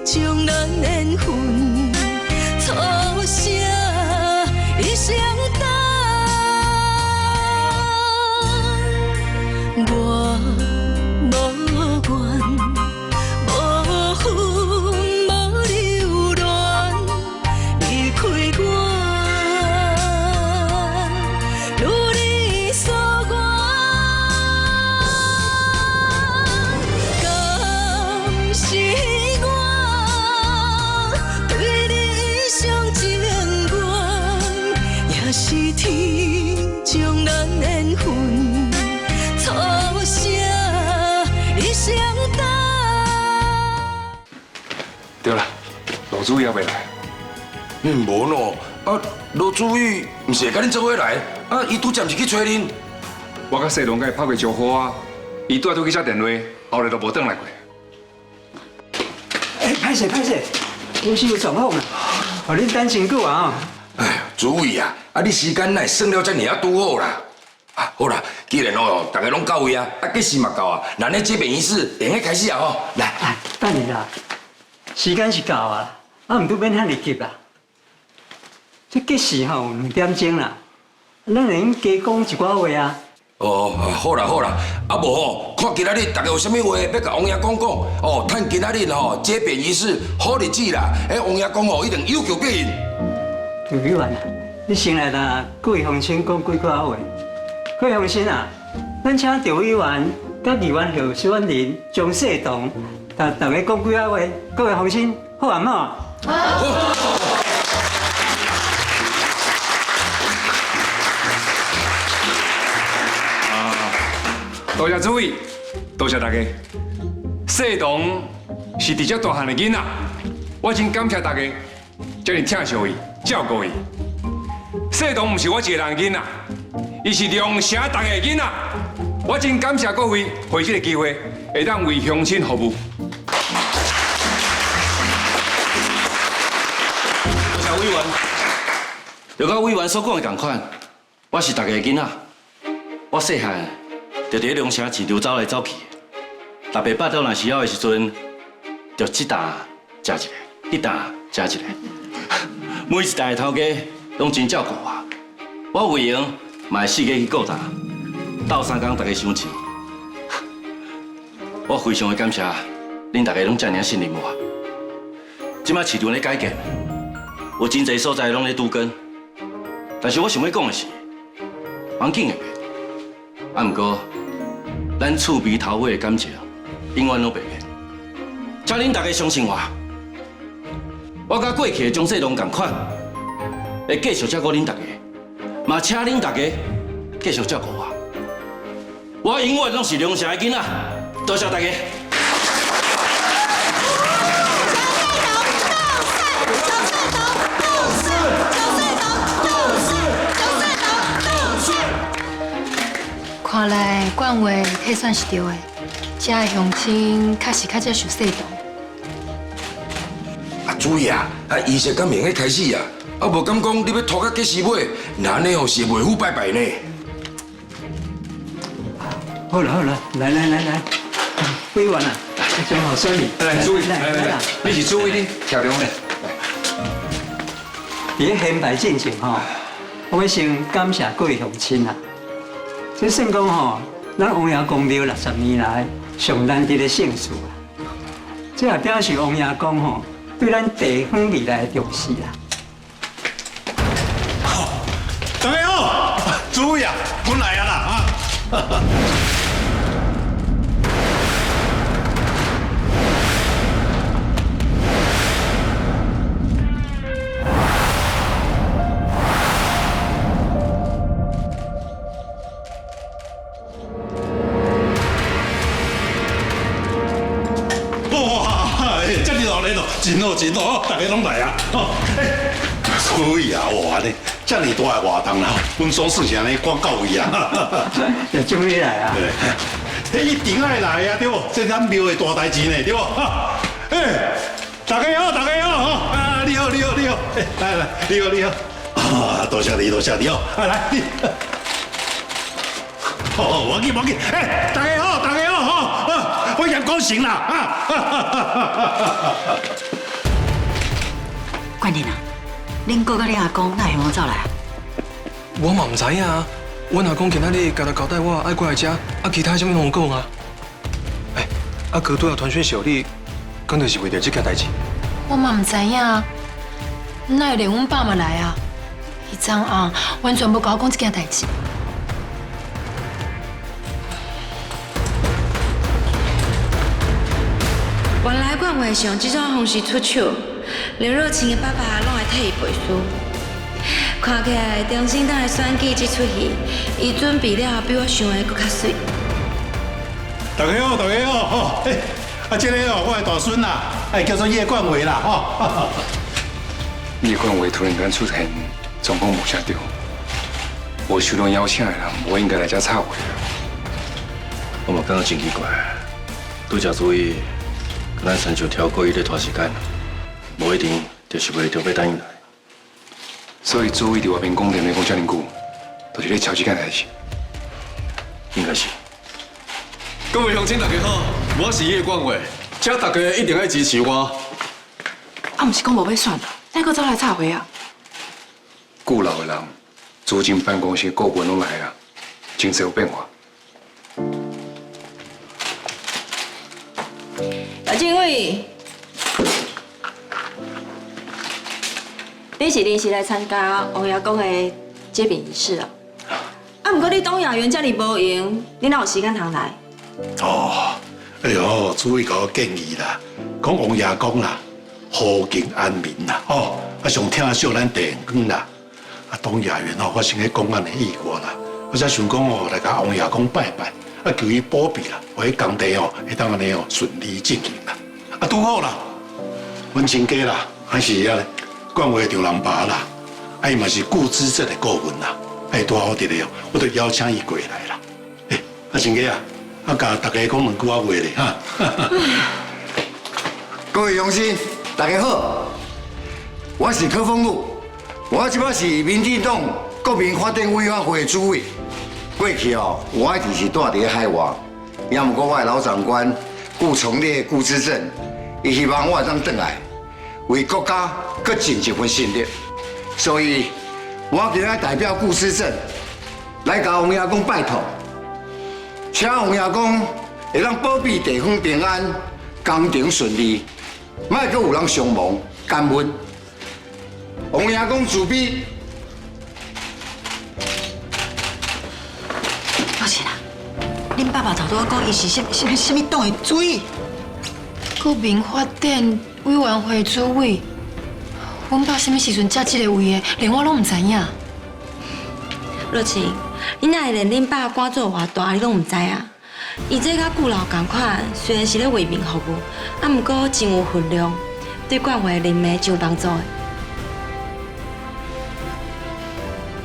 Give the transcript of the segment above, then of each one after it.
将咱缘分错写一生等。我无怨，无恨，无留恋，离开我，如你所愿。敢是我对你上情愿，也是天将咱缘分错写一生等。对啦，罗主委也未来。无喏，啊，罗主委唔是会甲恁做伙来，啊，伊拄暂时去找恁。我甲世龙甲伊拍过招呼啊，伊拄去接电话，后来就无转来过。歹势，公司有状况啦，互恁等真久啊！哎呀，主委啊，啊，你时间乃算了遮尔啊，拄好啦。啊，好啦，既然哦，大家拢到位啊，啊，计时嘛到啊，咱咧这边仪式电话开始啊吼，来。等下啦，时间是到啊，啊，唔拄免遐尼急啦。这计时吼2点钟啦，咱能加讲一寡话啊。哦，好啦，啊无吼，看今仔日大家有啥物话要甲王爷讲哦，趁今仔日吼这边仪式好日子啦，王爷讲哦一定有求必应。杜委员啊，你先来啦，各位乡亲讲几句话。各位乡亲啊，咱请杜委员甲议员候选人张世同，大家讲几句话。各位乡亲，好啊嘛？好。多谢诸位，多谢大家。世同是直接大汉的囡仔，我真感谢大家，遮尔疼惜伊、照顾伊。世同不是我一个人的囡仔，伊是龙城大家的囡仔。我真感谢各位给这个机会，会当为乡亲服务。多谢委员，就甲委员所讲的同款，我是大家的囡仔，我细汉。就伫龙城市场走来走去，大伯伯到若需要的时阵，就这担食一个，迄担食一个。每一担的头家拢真照顾我，我有闲嘛会四处去顾他，斗3工大家相亲。我非常的感谢恁大家拢遮尔信任我。即摆市场咧改建，有真侪所在拢咧拄根，但是我想要讲的是，环境会变，啊，毋过。咱厝边头尾的感情永远拢袂变，请恁大家相信我，我甲过去的张世龙同款，会继续照顾恁大家，嘛请恁大家继续照顾我。我永远拢是龙城的囡仔，多谢大家。看来管话体算是对的，遮的乡亲确实较接受世道。啊，主意啊，啊，仪式敢明个开始啊，啊，无敢讲你要拖到几时尾，那安尼哦是袂好拜拜呢。好了，来，委员啊，张好选你。来，主委，来，你是主委，你调中嘞。伫显摆进前吼，我要先感谢各位乡亲啊。这算讲吼，咱王爷公庙60年来上难得的盛事啊！这也表示王爷公吼对咱地方未来的重视啦。大家好，诸位啊，我来啊啦啊！真好，大家拢来啊！所以啊，哇呢，这么大的活动啦，阮所事情呢赶到位啊！也终于来啊！对，一定爱来啊，对不？这咱庙的大代志呢，对不？大家好，啊，你好，来，你好，啊，多谢你哦，来，你，好，忘记，大家好，我叶光成啦啊！冠廷啊，恁哥甲恁阿公哪会往走来啊？我嘛唔知影啊，阮阿公今仔日家己交代我爱过来遮，其他什么拢有讲啊。哥拄要传讯息，你肯定是为着这件代志。我嘛唔知影，哪会连阮爸嘛来啊？伊昨暗完全无甲我讲这件代志。原来冠伟是用这种方式出手，连热情的爸爸拢会替伊背书。看起来中正党的选举这出戏，伊准备了比我想的搁较水。大家好，大家好，吼，这个哦，我的大孙啦，叫做叶冠伟啦，吼。叶冠伟突然间出现，状况无啥对，我受到邀请的人，我应该来遮插话啊。我嘛感觉真奇怪，拄则注意，咱亲像挑过伊咧拖时间，无一定就是为着要等伊来。所以注意伫外面讲电话讲遮尔久，就是咧敲这件代志。应该是。各位乡亲大家好，我是叶冠伟，请大家一定要支持我。啊，毋是讲无要选，哪个走来插话啊？旧老的人，资金办公室顾问拢来啊，真侪有变化。姚建伟，你是临时来参加王爷公的接饼仪式啊？啊，不过你董雅媛遮尔无闲，你哪有时间通来？哦，哎呦，主委甲我建议啦，讲王爷公啦，和敬安民啦，哦，上听惜咱地方啦。董雅媛哦，我先去公安的意外啦，我才想讲哦，来甲王爷公拜拜，求伊保庇啦，我迄工地哦，会当安尼哦顺利进行啦。拄好啦，阮亲家啦，还是遐咧，冠伟长人爸啦，伊嘛是顾资政的顾问啦，拄好伫咧哦，我就邀请伊过来啦。亲家啊。甲大家讲两句话咧哈。各位乡亲，大家好，我是柯峰武，我即摆是民进党国民法典委员会主委。过去哦，我一直是住伫海外，也毋过我的老长官顾从烈、顾资政，伊希望我会当转来，为国家搁尽一份心力，所以我今日代表顾资政来甲王爷公拜托。请王爷公会当保庇地方平安、工程顺利，莫阁有人伤亡、干闷。王爷公自卑。抱歉啦，恁爸爸头拄讲伊是什么党的主委？国民法典委员会主委，阮爸什么时阵接这个位的，连我拢唔知影。热情。你哪会连恁爸官做偌大，你拢唔知啊？伊这甲顾老共款，虽然是咧为民服务，啊，毋过真有分量，对冠伟人民真有帮助的。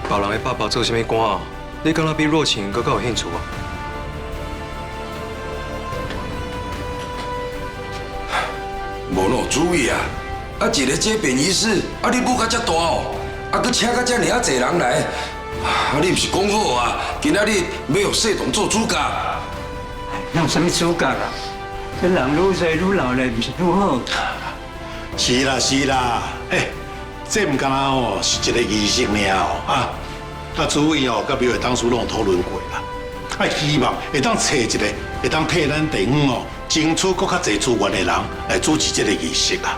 别人的爸爸做什么官啊？你敢若比若晴更有兴趣啊？无咯，主意啊！一个接饼仪式，你舞甲遮大哦，佮请甲遮尔啊侪人来。你不是讲好啊？今仔日要由社董做主角。哪有什么主角啊？这人愈岁愈老咧，不是愈好？是啦是啦，这唔干啦哦，是一个仪式尔哦主委哦，甲庙会当初拢有讨论过啦。希望会当找一个会当替咱地方哦，争取更较侪资源的人来主持这个仪式啦。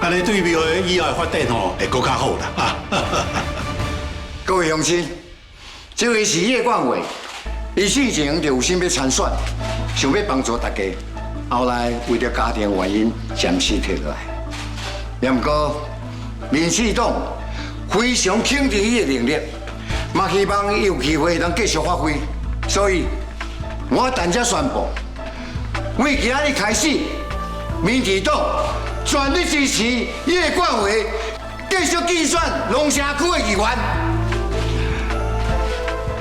安尼对庙会以后的发展哦，会更较好啦各位乡亲，这位是叶冠伟，伊事前就有心要参选，想要帮助大家，后来为了家庭原因暂时退落来。也毋过，民进党非常肯定伊的能力，嘛希望伊有机会能继续发挥。所以，我等下宣布，为今仔日开始，民进党全力支持叶冠伟继续竞选龙城区的议员。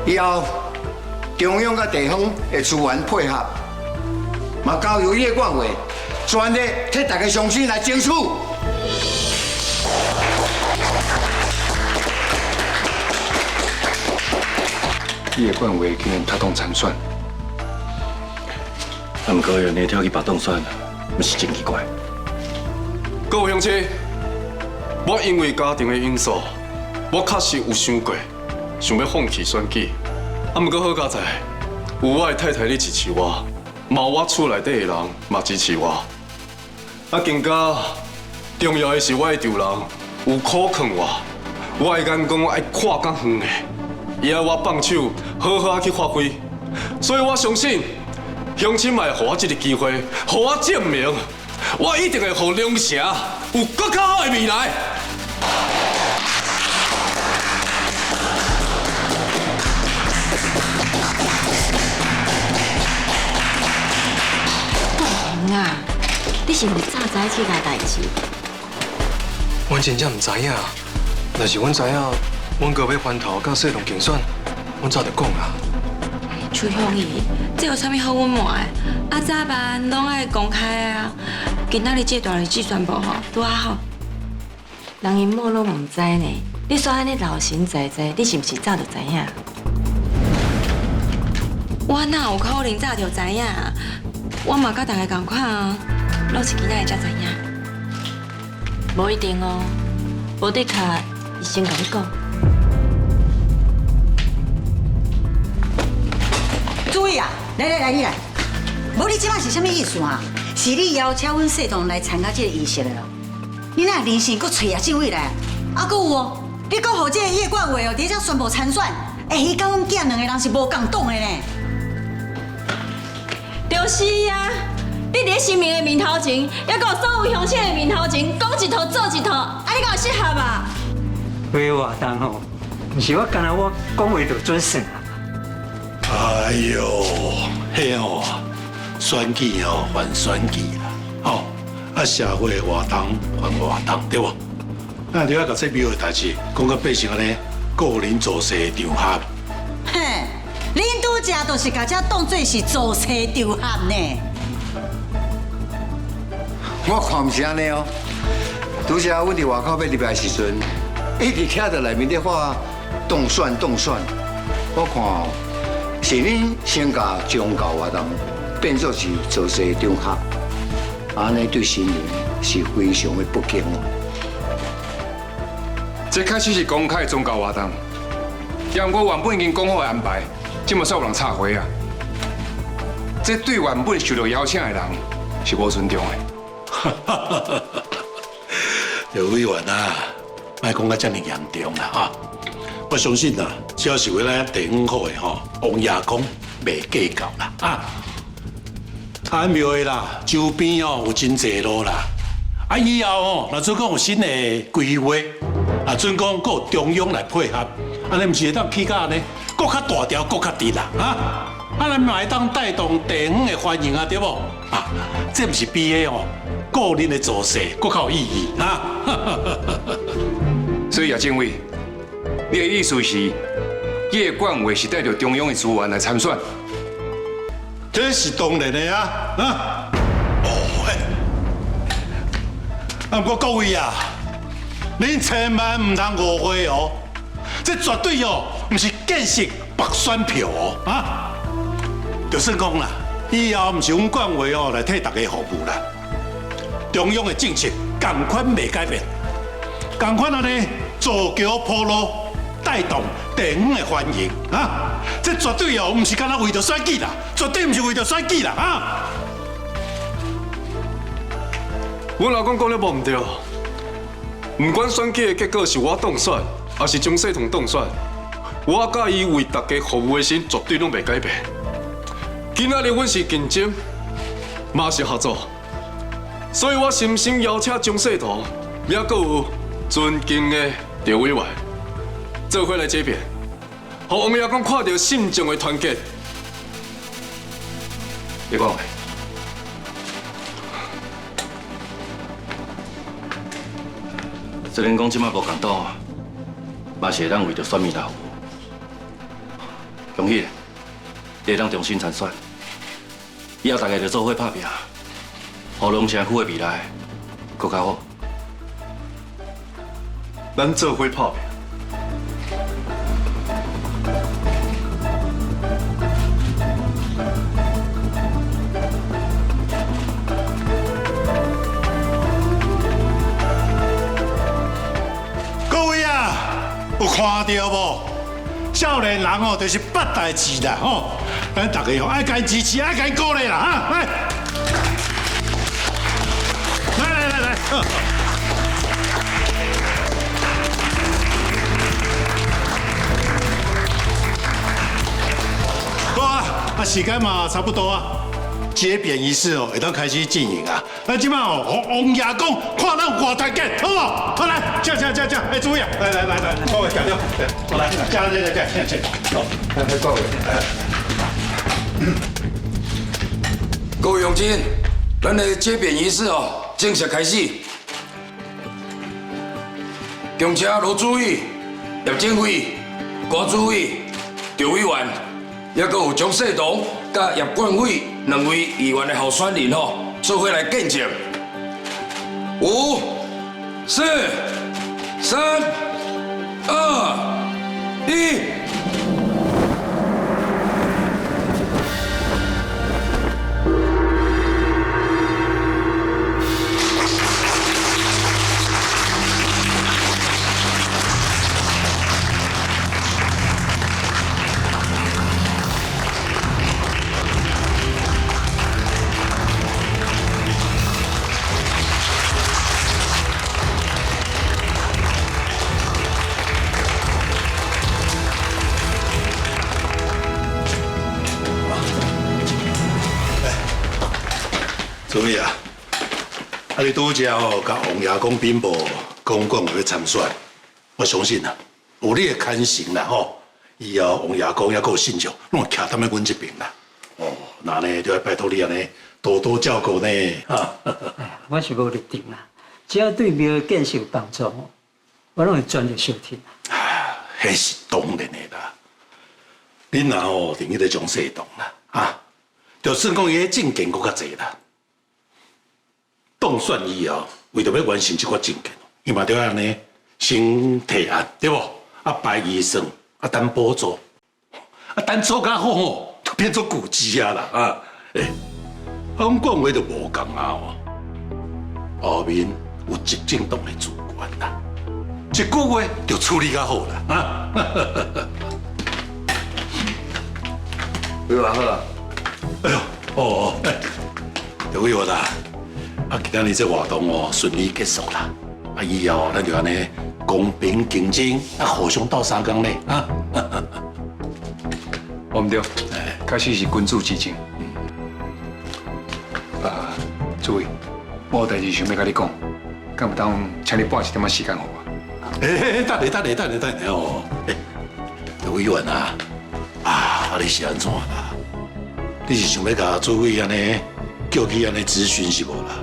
以后，中央甲地方的资源配合，嘛交由叶冠伟全力替大家乡亲来争取。叶冠伟今年他动参选，不过用你跳去拔动选，不是真奇怪。各位乡亲，我因为家庭的因素，我确实有想过，想要放弃选举。不过好佳在，有我的太太咧支持我，嘛有我厝内底的人嘛支持我。更加重要的是，我的丈人有苦劝我的眼光爱看较远的，伊爱我放手好好去发挥。所以我相信，乡亲们会给我这个机会，给我证明，我一定会让龙城有更较好的未来。红啊，你是毋是早知这件代志？阮真正唔知影，若是阮知影，阮哥要翻头甲社同竞选，阮早就讲啊。邱香姨，这有啥物好隐瞒的？早晚拢爱公开啊！今仔日这大日子宣布吼，拄好。人因某拢唔知呢，你煞安尼老神在在，你是毋是早就知影？我哪有可能早就知影？我嘛甲大家同款啊，拢是今仔日才知影。无一定哦，无得卡，伊先甲你讲。注意啊！来，你来。无你即摆是啥物意思啊？是你邀请阮社同来参加这个仪式的咯。你哪临时搁找叶政委来？啊，搁有哦，你搁互这个叶冠伟哦，伫遮宣布参选，伊甲阮囝两个人是无共党的呢。就是啊，你伫新民的面头前，还有所有乡亲的面头前，讲一套做一套，啊，你敢有适合啊？话话当吼，毋是我干那我讲话就准算啊。哎呦，迄哦，选举哦还选举啦，吼，啊社会活动还活动，对无？咱就要甲这庙的代志讲到变成安尼个人做事的场合。嘿，恁拄则就是甲这当作是做车场合呢。我看毋是安尼哦。拄则阮伫外口要入来的时阵，一直听到内面咧话动选。我看哦，是恁先甲宗教活动变作是做事场合，安尼对新人是非常的不敬哦。这开始是公开宗教活动，也毋过原本已经讲好的安排，即么煞有人插话啊！这对原本受到邀请的人是无尊重的。刘委员啊，莫讲到遮尔严重啦哈！我相信啊，只要是为咱地方好的吼，王爷公袂计较啦啊！啊庙的啦，周边哦有真侪路啦，啊以后哦，若做讲有新的规划，啊准讲阁有中央来配合，安尼毋是会当起到安尼，搁较大条，搁较直啦啊！啊咱嘛会当带动地方的欢迎啊，对无？啊，这毋是比迄哦个人的做事搁较有意义啊！所以叶政委，你的意思是叶冠伟是带着中央的资源来参选？这是当然的啊！啊，哦嘿，啊不过各位啊，恁千万唔通误会哦，这绝对哦，唔是建设白选票哦啊！就算讲啦，以后唔是阮冠伟哦来替大家服务啦，中央的政策同款未改变，同款安尼造桥铺路，带动地方的欢迎啊！这绝对哦，唔是干那为着选举啦，绝对唔是为着选举啦啊！阮老公讲了无唔对，唔管选举的结果是我当选，还是中社同当选，我甲伊为大家服务的心绝对拢袂改变。今仔日阮是竞争，嘛是合作，所以我深深邀请中社同，也阁有尊敬的刘委员，做伙来这边，互王爷公看到心中的团结。叶冠伟，虽然讲即摆无共党，嘛是会当为着选民来服务。恭喜，你会当重新参选，以后大家就做伙打拼，互龙城区的未来更较好。咱做伙打拼。看到无？少年人哦，就是捌代志啦吼。咱大家吼爱甲支持，爱甲鼓励啦哈！来。好啊，时间嘛差不多啊。接匾仪式哦，会当开始进行啊！那今晚哦，王爷公看咱活台见，好不好？好来，这，哎，注意啊！来，各位加油！我来，加，好，来，各位，各位乡亲，咱的接匾仪式哦，正式开始。恭请罗主委、叶政委、高主委、赵委员，也阁有蒋世同甲叶冠伟2位议员的候选人吼，做伙来见证。5、4、3、2、1。主委啊，你拄则吼，甲王爷公禀报讲要参选，我相信啊，有你的牵绳啦吼，以后王爷公也有信众，拢会徛踮在阮这边啦。哦，那呢就要拜托你安尼多多照顾呢。哈，我是无立定啦，只要对庙的建设有帮助，我拢会全力收听。迄是当然的啦。恁若吼定迄个蒋世同啦，就算讲伊迄证件搁较济啦。当选以后，为着要完成这款证件，伊嘛着安尼先提案，对无？排预算，等补助，等做甲好吼，就变做古迹啊啦讲话就无共啊后面有执政党的主管啦，一句话就处理甲好啦委员好啊！哎呦，刘委员啦。今仔日这活动哦顺利结束啦，以后咱就安尼公平竞争，互相斗相共咧我唔对，开始是君主之争。诸位，我有代志想要甲你讲，敢唔当请你拨一点仔时间互我？等下哦，刘委员你是安怎啦？你是想要甲主委安尼叫去安尼咨询是无啦？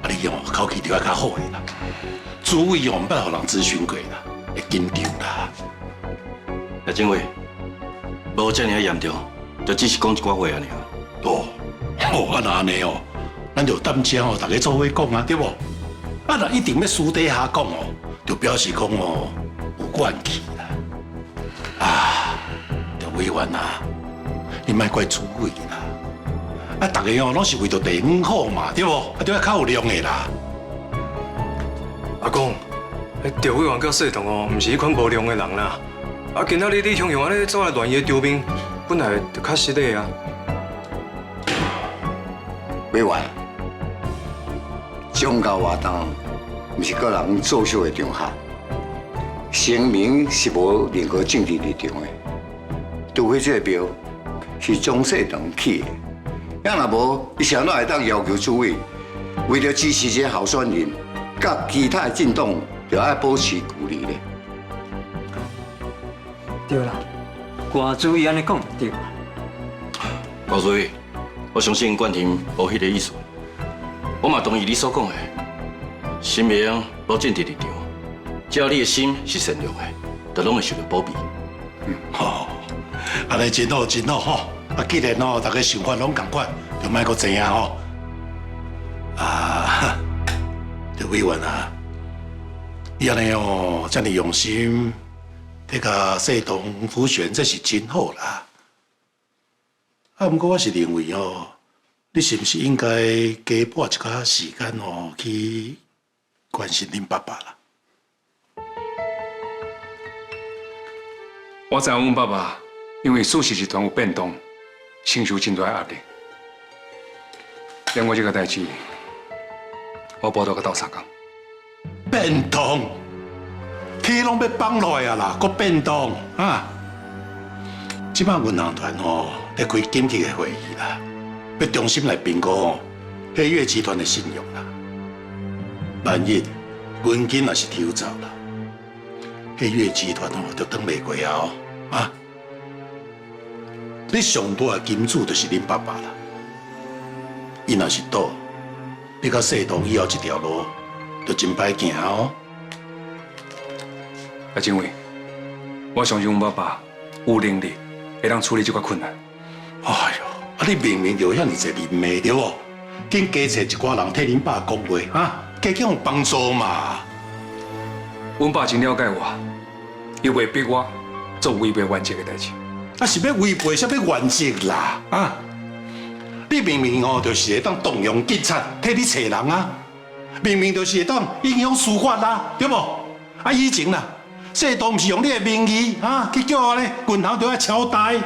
你口气就要较好个啦，主委毋捌互人咨询过啦，会紧张啦。叶政委，无遮尔严重，就只是讲一寡话安尼。那安尼哦，咱就担遮大家做伙讲啊，对无？若一定要私底下讲就表示讲有怨气啦。刘委员你莫怪主委啦。大家拢是为着地方好嘛，对无？就要较有量的啦。阿公，赵委员甲世同毋是迄款无良的人啦。今仔日你雄雄安尼走来乱伊的招兵，本来就较失礼啊。委员，宗教活动毋是个人作秀的场合，声明是无任何政治立场的。除非这个庙是蒋世同起的。要若无，伊谁哪会当要求诸位为了支持这候选人，甲其他的政党就要保持距离呢？对啦，官主伊安尼讲就对啦。高主委，我相信冠廷无迄个意思，我嘛同意你所讲的，心明无政治立场，只要你的心是善良的，就拢会受到保庇。安尼真好吼！既然大家想法拢同款，就莫阁这样吼。刘委员你安尼这么用心，这个世同辅选，这是真好啦。不过我是认为你是不是应该加拨一寡时间去关心恁爸爸啦？我知影阮爸爸因为素食集团有变动，承受真大压力。连我这个代志，我报到个斗相共。变动，天拢要放落来啊啦，搁变动啊！即摆银行团在开紧急的会议啦，要重新来评估黑月集团的信用啦。万一银金若是抽走啦，黑月集团就等袂过啊！你上大的金主就是恁爸爸啦，伊若是倒，你甲世东以后这条路就真歹行哦。阿政委，我相信阮爸爸有能力会当处理这个困难。哎呦，你明明就遐尼侪人脉对不？紧加找一寡人替恁爸讲话啊，加给我帮助嘛。阮爸真了解我，伊袂逼我做违背原则的代志。啊，是要违背啥物原则啦？啊，你明明就是会当动用警察替你找人啊，明明就是会当影响司法啦，对不？啊，以前啦，世东毋是用你的名义啊去叫我咧，银行就要交代。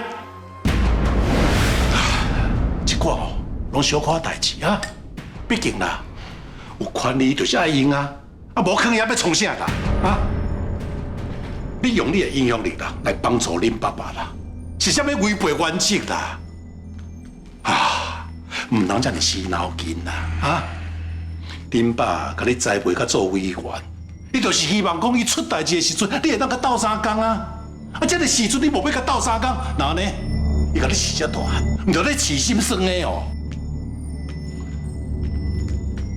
这个拢小可代志啊，毕竟啦，有权利就是爱用啊，啊无权也要创啥啦？啊，你用你的影响力啦来帮助恁爸爸啦。是啥物违背原则啦？啊，唔通这样死脑筋啦！啊，恁爸甲你栽培甲做委员，你就是希望讲伊出代志的时阵，你会当甲斗相共啊！啊，这个时阵你无要甲斗相共，然后呢，伊甲你饲遮大汉，唔着咧痴心酸的哦。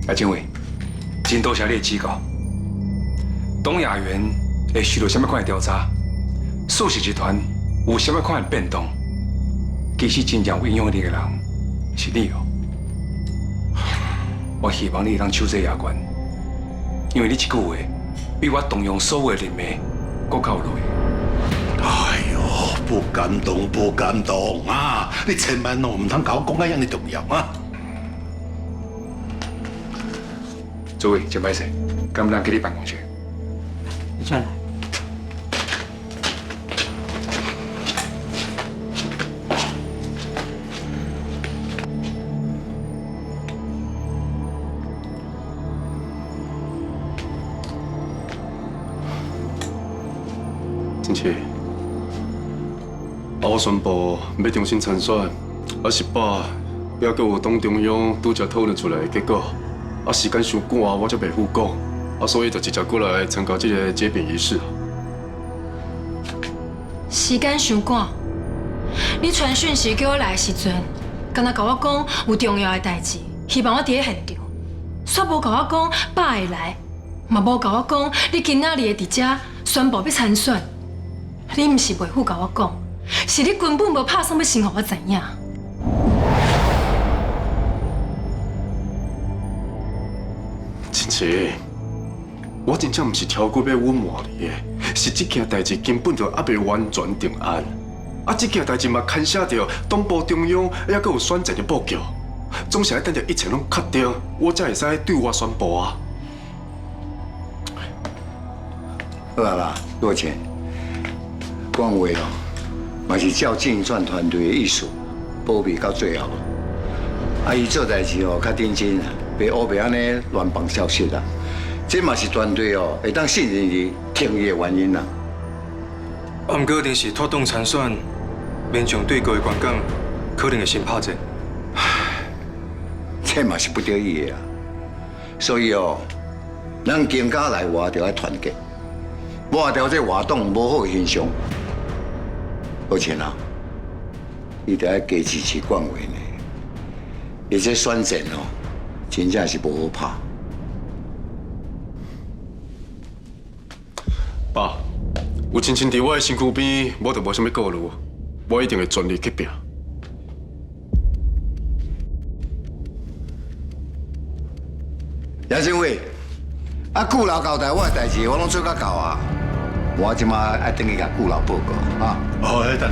阿政委，真多谢你的指教。董雅媛会受到什么款的调查？素食集团有什么款的变动？其实真正有影响力的人是你哦。我希望你能手这牙关，因为你一句话比我动用所有的人脉更较有路。哎呦，不感动，不感动啊！你千万唔通甲我讲得遐尼重要啊！诸位，真歹势，敢不咱去你办公室？你转来。真切，我宣布要重新参选，失败，也阁有党中央拄则讨论出来的结果，时间伤赶，我才袂赴讲，所以就直接过来参加这个结辩仪式。时间伤赶，你传讯息叫我来的时阵，敢若甲我讲有重要的代志，希望我伫咧现场，却无甲我讲爸会来，嘛无甲我讲你今仔日会伫遮宣布要参选。你毋是袂赴甲我讲，是你根本无拍算要先互我知影。真切，我真正毋是挑骨要隐瞒你的，是这件代志根本就还未完全定案。这件代志嘛牵涉到党部中央，也阁有选战的布局，总是要等到一切拢确定，我才会使对外宣布啊。好啦，多钱？讲话嘛是照竞选团队的意思，保密到最后。伊做代志较认真，别乌白安尼乱放消息啦。这嘛是团队会当信任伊、听伊的原因啦。毋过，一定是脱党参选，民众对各位观感可能会先拍战。这嘛是不得已的啊。所以咱经家内外就要团结，抹掉这活动无好的现象。而且你得要加支持冠伟呢。而且选战真正是无好拍。爸，有亲像伫我的身躯边，我就无啥物顾虑，我一定会全力去拼。杨政委，顾老交代我的代志，我拢做甲到啊。我即马爱等去甲顾老报告啊。等，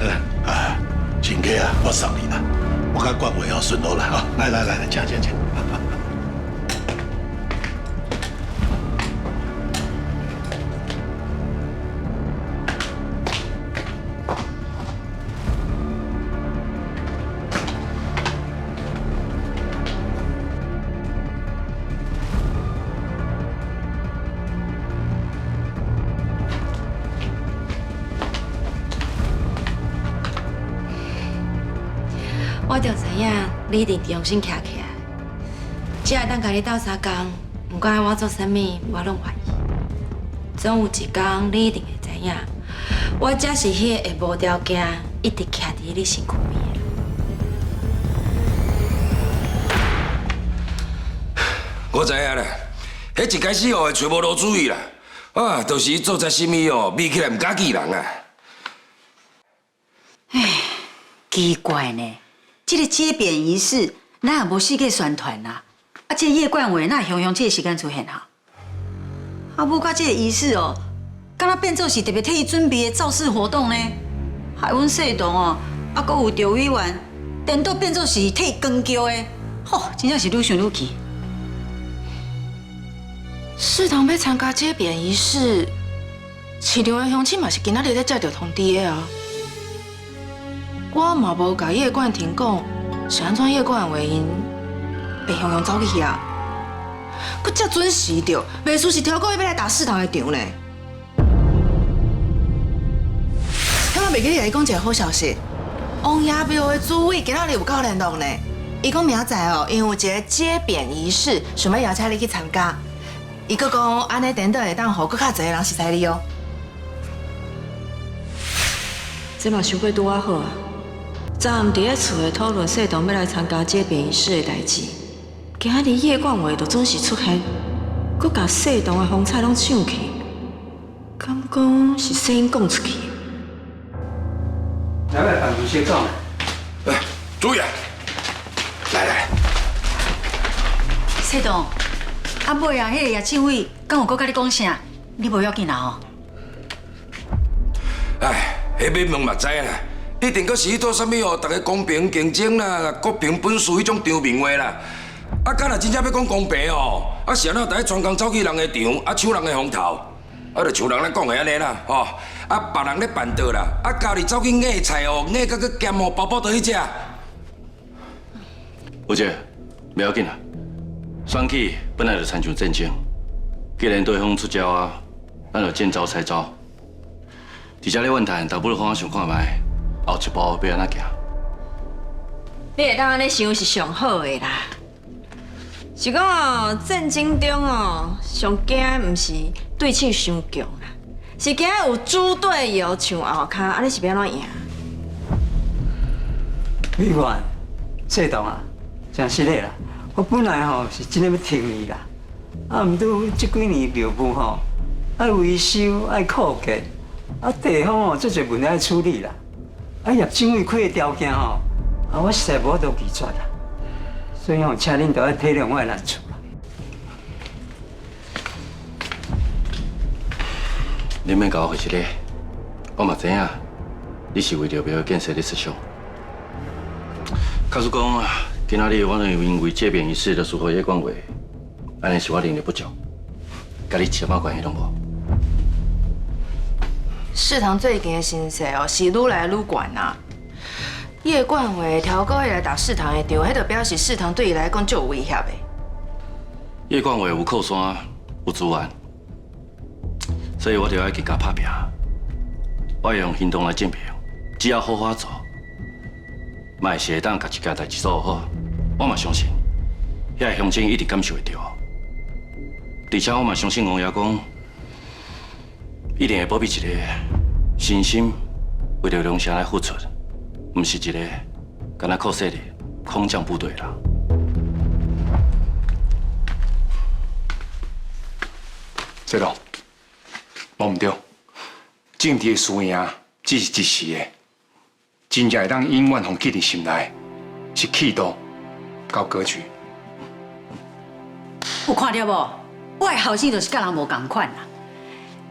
请客啊，我送你啦。我甲冠伟顺路来来，请。我就知影你一定重新徛起来。只要当甲你斗相共，不管我做啥物，我拢愿意。总有一天，你一定会知影，我才是迄个会无条件一直徛伫你身躯边的。我知影啦，迄一开始哦会找无落主意啦，啊，就是伊做在啥物哦，秘起来唔敢记人啊。唉，奇怪呢，这个接扁仪式哪也无四个宣传啦，啊，这叶冠伟哪会雄这个时间出现啊？啊，不过这个仪式哦，敢若变做是特别替伊准备的造势活动呢，害阮社同哦，啊，阁有赵委员，颠倒变做是替光叫的，吼，真正是愈想愈气。世堂要参加接扁仪式，市场的乡亲嘛是今仔日才接到通知的啊。我嘛无甲叶冠廷讲，是安怎叶冠为因被雄雄走去遐，佮遮准时着，袂输是挑过要来打世堂的场呢。今仔袂记你来讲一个好消息，王爷庙的主委今仔日有到联络呢。伊讲明仔载哦，因为有一个接扁仪式，想要邀请你去参加。伊佫讲安尼颠倒会当互佫较侪人识识你哦。这嘛想过拄啊好啊！昨暗伫咧厝诶讨论社同要来参加接扁仪式诶代志，今仔日叶冠伟就准时出现，佫甲社同诶风采拢抢去，敢讲是声音讲出去。来来，办公室讲。来，主任，来，社同。啊尾啊，迄个叶庆伟敢有搁甲你讲啥？你无要紧啦吼。哎，迄免问嘛知啦，一定阁是去做啥物哦？大家公平竞争啦，各凭本事迄种场面话啦。啊，敢若真正要讲公平哦，啊是安怎大家全工走去人的场，啊抢人的风头，啊就像人咱讲的安尼啦，吼，啊别人咧办桌啦，啊家己走去硬菜哦，硬到去咸哦，包包倒去食。吴姐，不要紧啦。选举本来就参像战争，既然对方出招啊，咱就见招拆招。而且咧论坛，倒不如好好想看卖，后一步要安怎行。你会当安尼想是上好的啦。是讲哦，战争中哦，上惊的毋是对手伤强啦，是惊有猪队友抢后骹，安尼是要安怎赢？委员，社同啊，真失礼啦。我本来吼是真诶要听你啦，啊，毋过这几年庙务吼爱维修、爱扩建，啊地方吼足侪问题爱处理啦，啊业主委开诶条件吼，啊我实在无法度拒绝啦，所以吼请恁都要体谅我诶难处啦。你免甲我回一个，我嘛知影，你是为着庙建设咧设想。假使讲啊。今仔日我因为接扁仪式的疏忽叶冠伟，安尼是我能力不足，甲你一点仔关系拢无。世堂最近的形势哦，是愈来愈悬啊。叶冠伟挑高来打世堂的场，迄就表示世堂对伊来讲就有威胁的。叶冠伟有靠山，有资源，所以我就要去甲拍拼。我要用行动来证明，只要好好做。嘛是会当甲一件代志做好，我嘛相信，遐个乡亲一定感受会到。而且我嘛相信王爷公一定会保庇一个真心为了良心来付出，毋是一个敢若靠势力空降部队啦。这咯，无毋对，政治的输赢只是一时的。真正会当永远放记伫心内，是气度到格局。有看到无？我的后生就是甲人无共款啦。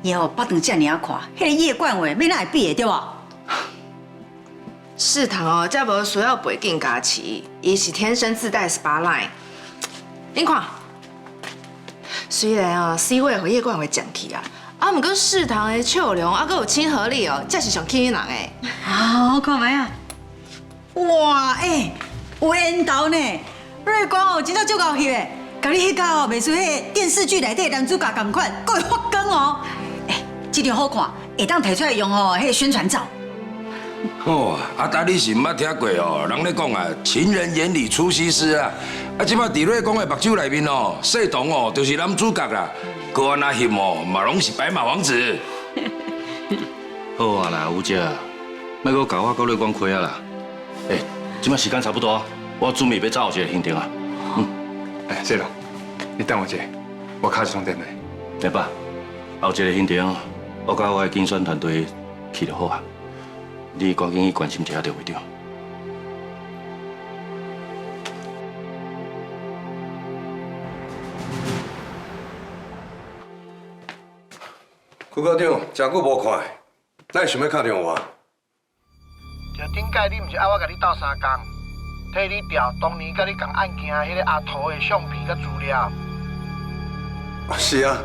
以后巴顿遮尔啊看，迄个叶冠伟要哪会比的对无？世堂哦，才无需要背景加持，伊是天生自带 spotlight。恁看，虽然哦，C 位和叶冠伟讲起啊。啊，毋过世堂的笑容，啊，佮有亲和力哦，才是上吸引人诶。啊，我看卖啊！哇，有缘投呢！瑞光哦，真正足够翕诶，甲你迄家哦，袂输迄电视剧内底男主角同款，佫会发光哦。这张好看，会当摕出来用哦，迄宣传照。哦，但你是毋捌听过哦？人咧讲啊，情人眼里出西施啊。即摆伫咧讲的目睭内面哦，谢童哦，就是男主角啦。高安那翕哦，嘛拢是白马王子。好啊啦，吴姐，莫搁搞我搁你讲亏啊啦。即摆时间差不多，我准备要走一个行程啊。谢龙，你等我一下，我卡一通电话。明白。后一个行程，我甲我的竞选团队去就好啊。你赶紧去关心一下赵会长。副科长，真久无看，哪会想要打电话？就顶届你毋是爱我甲你斗相共，替你调当年甲你共案件迄个阿图的相片甲资料。是啊，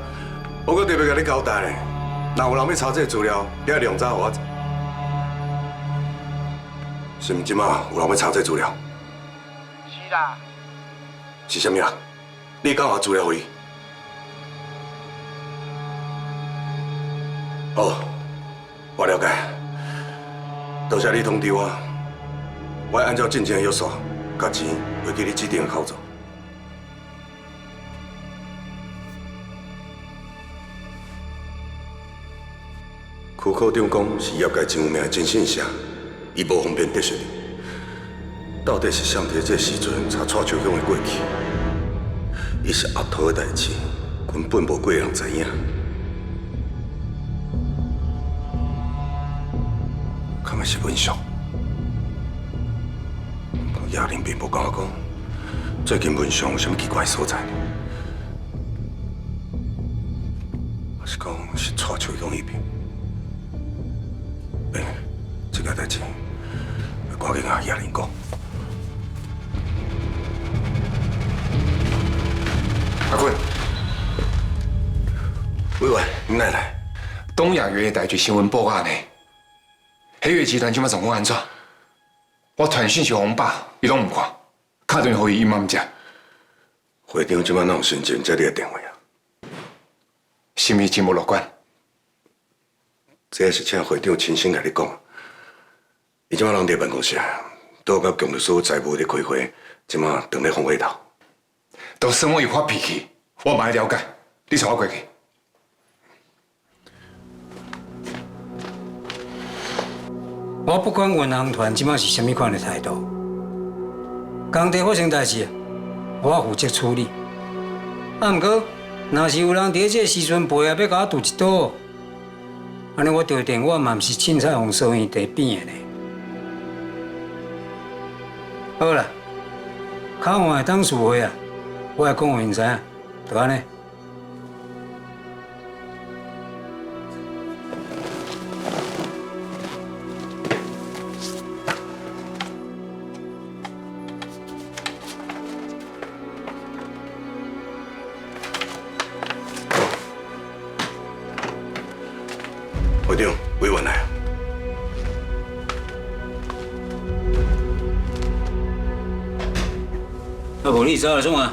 我搁特别甲你交代咧，若有人要查这资料，你爱量早互我知。是毋即马有人要查这资料？是啦。是啥物啊？你敢有资料互伊？好，我了解。多谢你通知我，我会按照进前的约束，甲钱汇去你指定的口座。区科长讲是业界真有名的征信社，伊无方便得悉你。到底是谁伫这时阵查蔡秋香的过去？伊是阿土的代志，根本无几个人知影。敢若是文章？亚玲并无甲我讲，最近文章有啥物奇怪的所在？还是讲是蔡秋香迄边？这个代志，要赶紧甲亚玲讲。阿坤，委员，你哪来？东亚园的代志新闻报案呢？黑月集团即摆状况安怎？我传讯息红爸，伊拢唔看，打电话予伊嘛唔接。会长即摆哪有心情接你的电话啊？心情真无乐观。这是请会长亲身来你讲。伊即摆人伫办公室，都甲强律所财务咧开会，即摆等咧风会头。都生我有发脾气，我嘛爱了解。你带我过去。我不管运航团即摆是啥物款的态度，工地发生代志，我负责处理。啊，毋过若是有人伫这时阵背后要甲我赌一赌，安尼我着电话嘛毋是凊彩互收院地边的呢。好啦，较晚会当事会啊，我会讲互因知影，就安尼。会长，委员来。啊，无你走来创啊？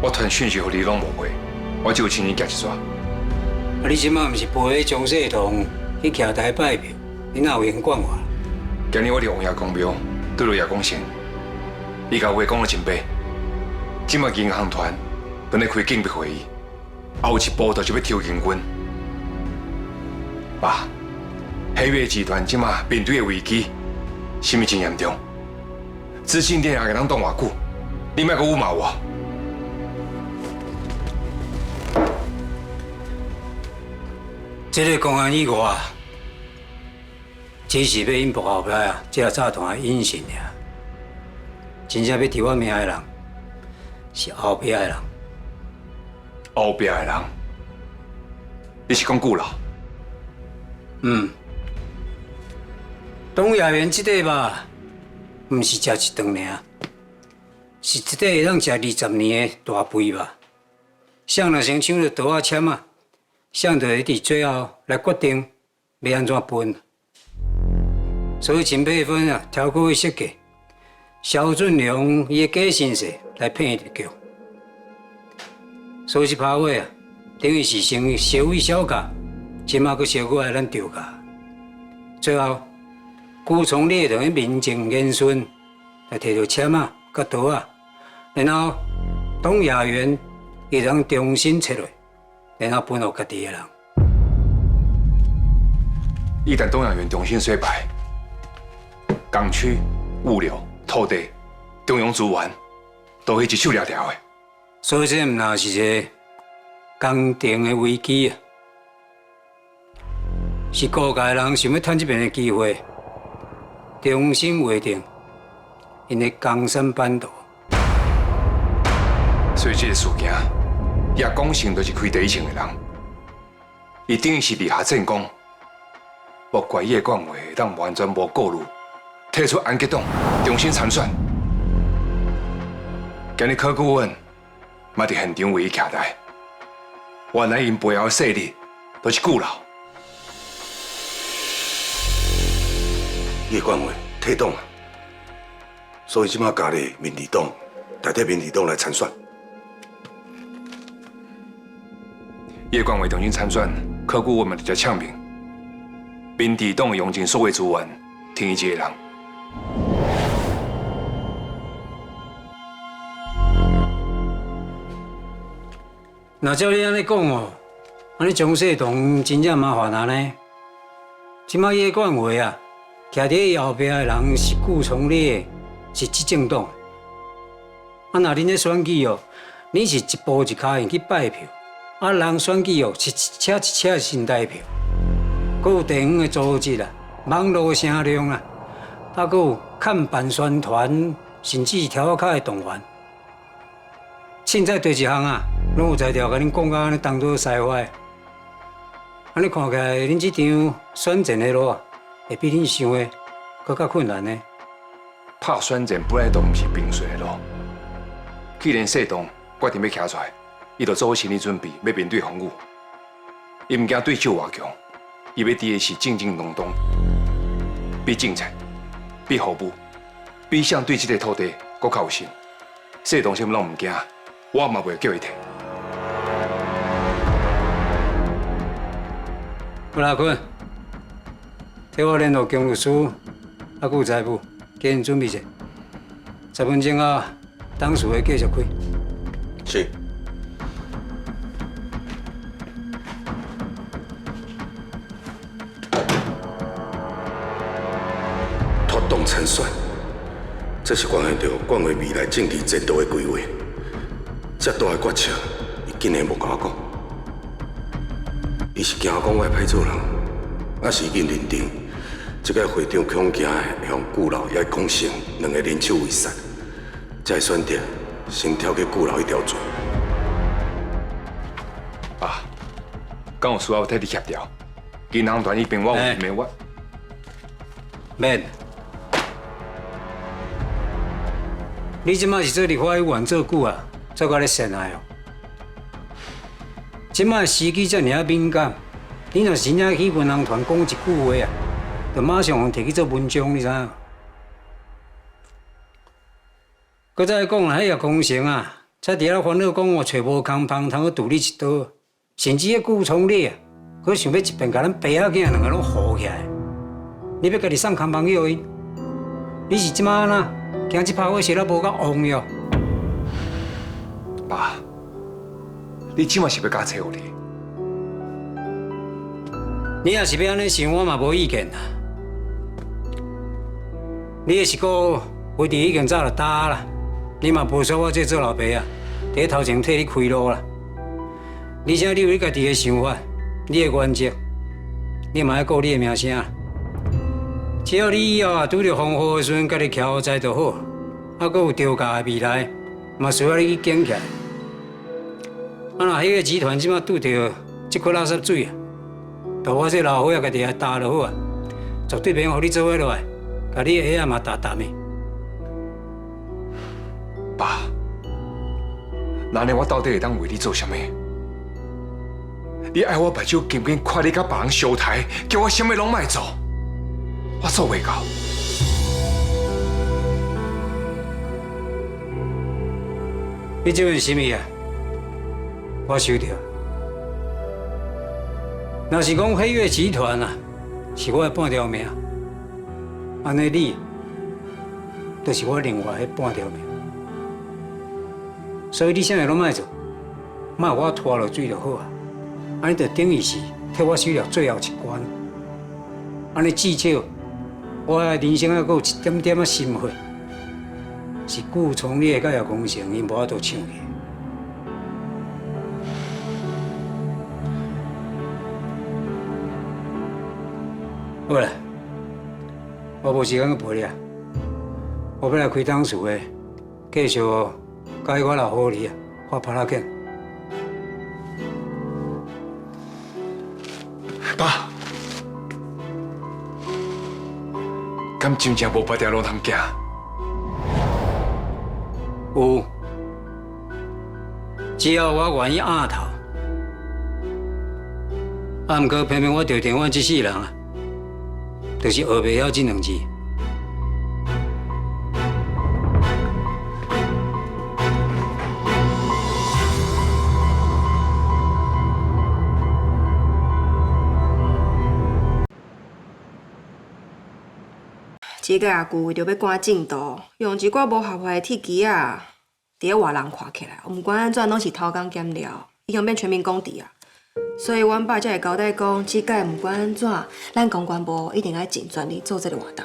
我传讯息互你拢无回，我只有请你寄一撮。啊，你即马毋是陪迄江世彤去徛台拜票，你哪有闲管我？今日我伫王爷公庙对着叶公城，你甲话讲得真白。即马银行团本来开警备会议，后一步就是要抽营军。爸，黑月集团即马面对的危机，是毋真严重？资金链也会当挡偌久？你莫阁侮骂我。这个公安以外，只是要引爆后壁啊，这个炸弹的引信尔。真正要提我命的人，是后壁的人。后壁的人，你是讲久了？东亚园这块吧，毋是食一顿尔，是一块会当食20年的大肥吧。谁若先抢着刀啊签啊，谁就会伫最后来决定要安怎分。所以陈佩芬啊，超过去设计，萧俊良伊的假身世来骗着叫。所以这拍火啊，等于是先烧毁小家，即马佫烧过来咱赵家。最后，顾从烈同去名正言顺，来摕到签啊、甲刀啊，然后董亚元伊通重新撤落，然后分互家己的人。一旦东洋园重新衰败，港区、物流、土地、中央资源都会一手了掉的。所以这毋那是一个公定的危机啊，是各界人想要趁这边的机会，重新划定因的江山版图。所以这个事件，叶广成就是开第一枪的人，伊等于是立下战功。莫怪叶冠伟当完全无顾虑，退出安吉党，重新参选。今日柯顾问嘛伫现场为伊徛台，原来因背后的势力都是顾老。叶冠伟退党啊，所以即马加入民进党，代替民进党来参选。叶冠伟重新参选，柯顾问嘛直接呛名。民进党用尽所有资源，听伊一个人。那照你安尼讲哦，安尼蒋世同真正麻烦啊呢。即摆叶冠伟啊，徛伫伊后壁的人是顾从烈，是执政党。啊，那恁咧选举哦，你是一步一脚印去拜票，啊，人选举哦是一车一车新台票。阁有地方的组织啊，网络声量啊，啊，阁有看板宣传，甚至是条卡的动员。凊彩对一项啊，拢有才调甲恁讲到安尼当作使坏。安尼看起来，恁这场选战的路啊，会比恁想的搁较困难呢。拍选战本来都毋是平顺的路，既然谢东决定要徛出来，伊就做好心理准备，要面对风雨。伊毋惊对手偌强。伊要伫的是正正当当，比政策、比服务、比想对这个土地搁较有心。谢东什么拢毋惊，我嘛袂叫伊摕。吴拉坤，替我联络姜律师，还有财务，给因准备者。10分钟后，当事会继续开。是。党参选，这是关系到冠伟未来政治前途的规划。这大的决策，伊竟然无甲我讲。伊是惊我讲我会歹做人，还是已经认定这个会长恐惊会向顾老也讲成两个人手为善，才会选择先跳去顾老一条船。爸，敢有需要替你协调？银行团那边我有面我。免。你即马是做立法委员做久啊，才甲你陷害哦。即马时机遮尔敏感，你若真正去银行团讲一句话啊，就马上互摕去做文章，你知影？搁再讲啦，迄叶工程啊，才伫遐烦恼讲我找无工帮通去渡你一刀，甚至迄顾从烈啊，佮想要一遍甲咱爸仔囝两个拢扶起来。你要家己送工帮给伊，你是即马哪？惊这拍火烧了无够旺哟！爸，你即马是要甲找你？你若是要安尼想，我嘛无意见啦。你的是个规定已经早就打啦，你嘛无说我这做老爸啊，伫头前替你开路啦。而且你有你家己的想法，你的原则，你嘛要顾你的名声。只要你以后啊拄着风雨的时阵，家己徛好在就好。啊，阁有调价的未来，嘛需要你去建起来。啊，若迄个集团即马拄着即块垃圾水啊，就我这老伙仔家己来担就好啊，绝对免互你做伙落来，甲你的下仔嘛沓沓的。爸，那呢我到底会当为你做啥物？你爱我目睭紧紧看你甲别人相抬，叫我啥物拢莫做。我做袂到。你这份心意啊，我收到。若是讲黑月集团啊，是我的半条命，安尼你，就是我另外迄半条命。所以你啥物拢莫做，莫我拖落水就好啊。安尼就等于是替我守了最后一关。安尼至少，我的人生还阁有一点点仔心血，是顾从你的甲叶公成，因无法度抢去。好啦，我无时间去陪你啊，我要来开当厝的，继续甲我老伙计啊发拍拉紧。爸，敢真正无别条路通行？有，只要我愿意压头。啊，毋过偏偏我着电阮这世人啊，就是学袂晓这两字。这个阿舅为着要赶进度，用一寡无合法的铁机啊，伫咧外人看起来，毋管安怎拢是偷工减料，已经变全民公敌啊。所以阮爸才会交代讲，即届毋管安怎，咱公关部一定要尽全力做这个活动。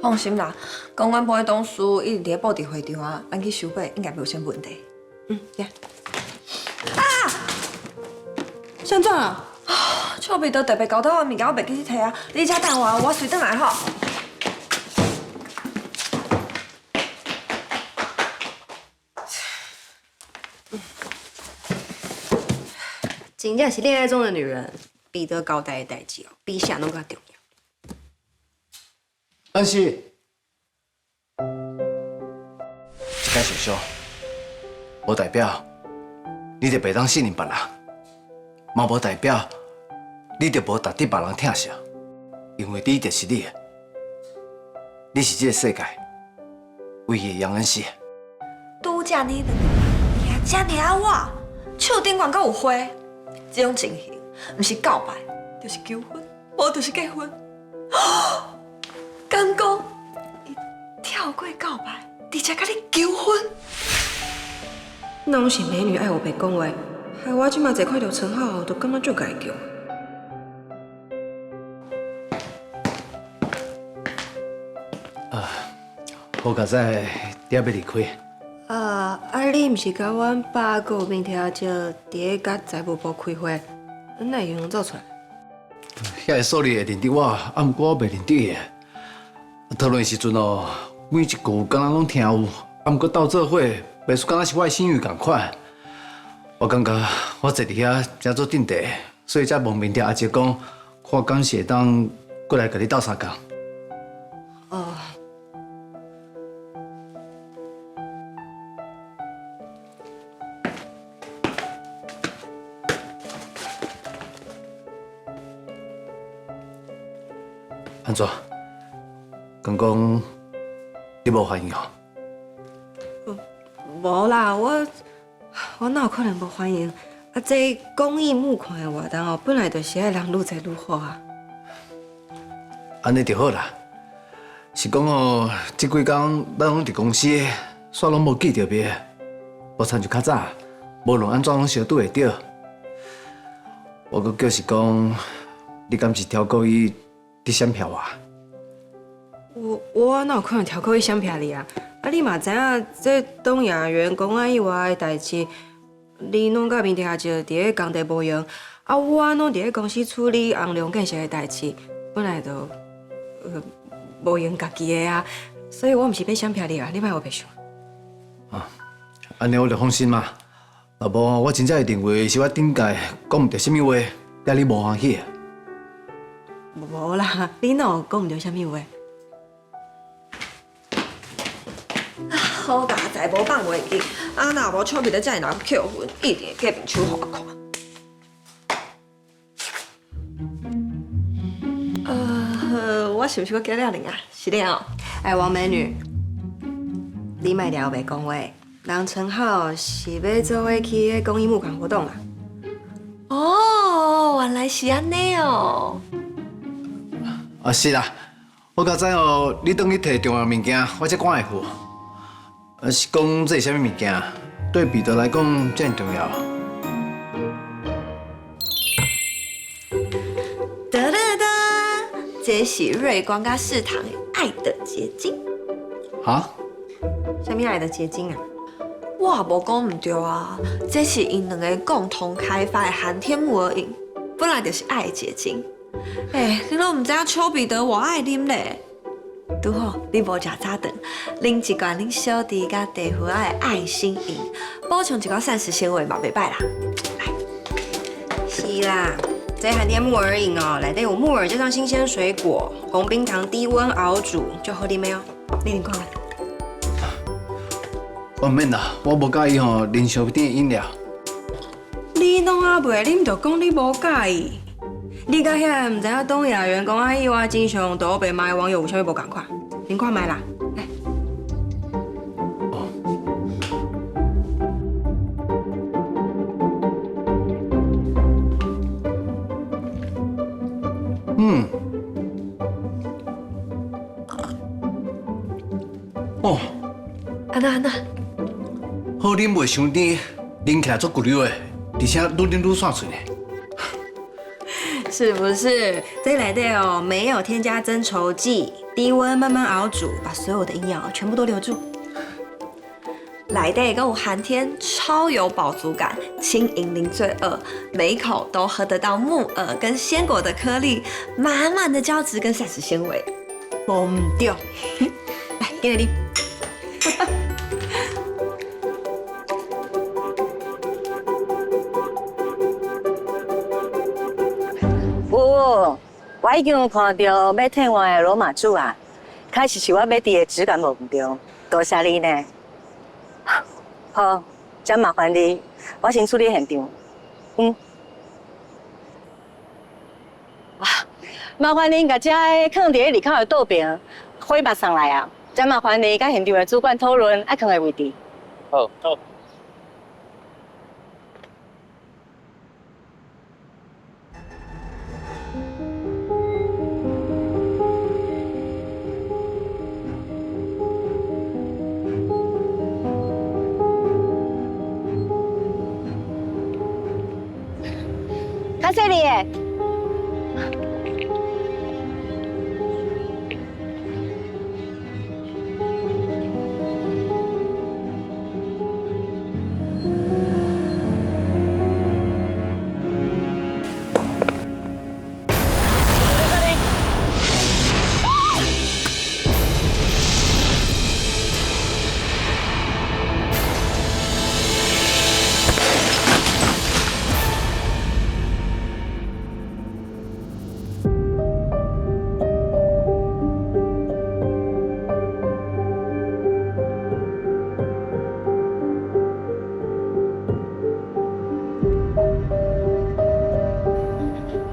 放心啦，公安部的董事一直伫咧布置会场啊，咱去收费应该没有啥问题。呀。啊！现怎啊？臭彼得特别交代我物件，我袂记去摕啊。你遮等我随转来吼。真正是恋爱中的女人，彼得交代的代志哦，比啥拢较重要。安是，一解受伤，无代表你就袂当信任别人，嘛无代表你就无值得别人疼惜，因为你就是你，你是这个世界唯一的杨恩熙。拄则你俩遮尔我，手顶管阁有花，这种情形，毋是告白，就是求婚，无就是结婚。敢讲，伊跳过告白，直接甲你求婚。拢是美女爱我白讲话，害我即马才看到陈浩，都感觉足该叫。好佳哉，你要离开。你毋是甲阮爸佮有明天阿姐伫咧甲财务部开会，哪会用走出来？遐个数理会认得我，毋过我袂认得伊。讨论时阵哦，每一句敢若拢听有，毋过斗做伙，袂输敢若是我的心语共款。我感觉我坐伫遐真做定地，所以才问明天阿姐讲，看敢是会当过来甲你斗相共。安怎？刚讲你无欢迎哦？无啦，我哪有可能无欢迎？这公益募款的活动哦，本来就是爱人愈侪愈好啊。安尼就好啦。是讲哦，这几工咱拢伫公司，煞拢无见着面，无参像较早，无论安怎拢相对会着。我阁叫是讲，你敢是挑故意？你闪骗我？我哪有可能挑故意闪骗你啊？你嘛知影，这董演员公安以外的代志，你拢甲明天阿姐伫咧工地无用，我拢伫咧公司处理洪亮建设的代志，本来就无用家己的啊，所以我毋是要闪骗你啊，你莫有白想。安尼我就放心嘛。若无，我真正会认为是我顶届讲毋着什么话，惹你无欢喜。无啦，你哪有讲唔着啥物话？好佳哉，无放袂记，若无臭彼得遮尔人扣分，一定会隔面手互我看。我是毋是要叫了你啊？是你哦。王美女，你莫了袂讲话，人陈浩是要做伙去迄公益募款活动啊。哦，原来是安尼哦。啊是啦，我较早哦，你等去摕重要物件，我才赶会付。是讲这是啥物物件？对彼得来讲，这么重要。哒哒哒，这是瑞光甲世堂的爱的结晶。哈？什么爱的结晶啊？我也无讲唔对啊，这是因两个共同开发的寒天木耳饮，本来就是爱的结晶。你拢唔知影丘比特我爱啉咧。拄好你无食早顿，啉一罐恁小弟甲地夫仔的爱心饮，补充一寡膳食纤维嘛，袂歹啦。是啦，这寒天木耳饮哦，内底有木耳加上新鲜水果，红冰糖低温熬煮，就好啉的哦。你啉看看。我唔免啦，我无介意吼啉烧甜的饮料。你拢还袂啉，就讲你无介意。你甲遐唔知影东亚员工阿姨我经常都被骂的网友有啥物无共款？恁看卖啦，来。哦，安那，好啉袂伤甜，啉起来足骨溜的，而且愈啉愈爽脆呢。是不是？这内底哦，没有添加增稠剂，低温慢慢熬煮，把所有的营养全部都留住。内底跟有寒天，超有饱足感，轻盈零罪恶，每一口都喝得到木耳跟鲜果的颗粒，满满的胶质跟膳食纤维。无唔对，来，给你。我已经有看到要替我的罗马柱啊，确实是我买地的质感无唔对，多谢你呢。好，真麻烦你，我先处理现场。哇，麻烦您把这放伫入口的倒边，火把上来啊！真麻烦你甲现场的主管讨论爱放的位置。好。卡西里耶，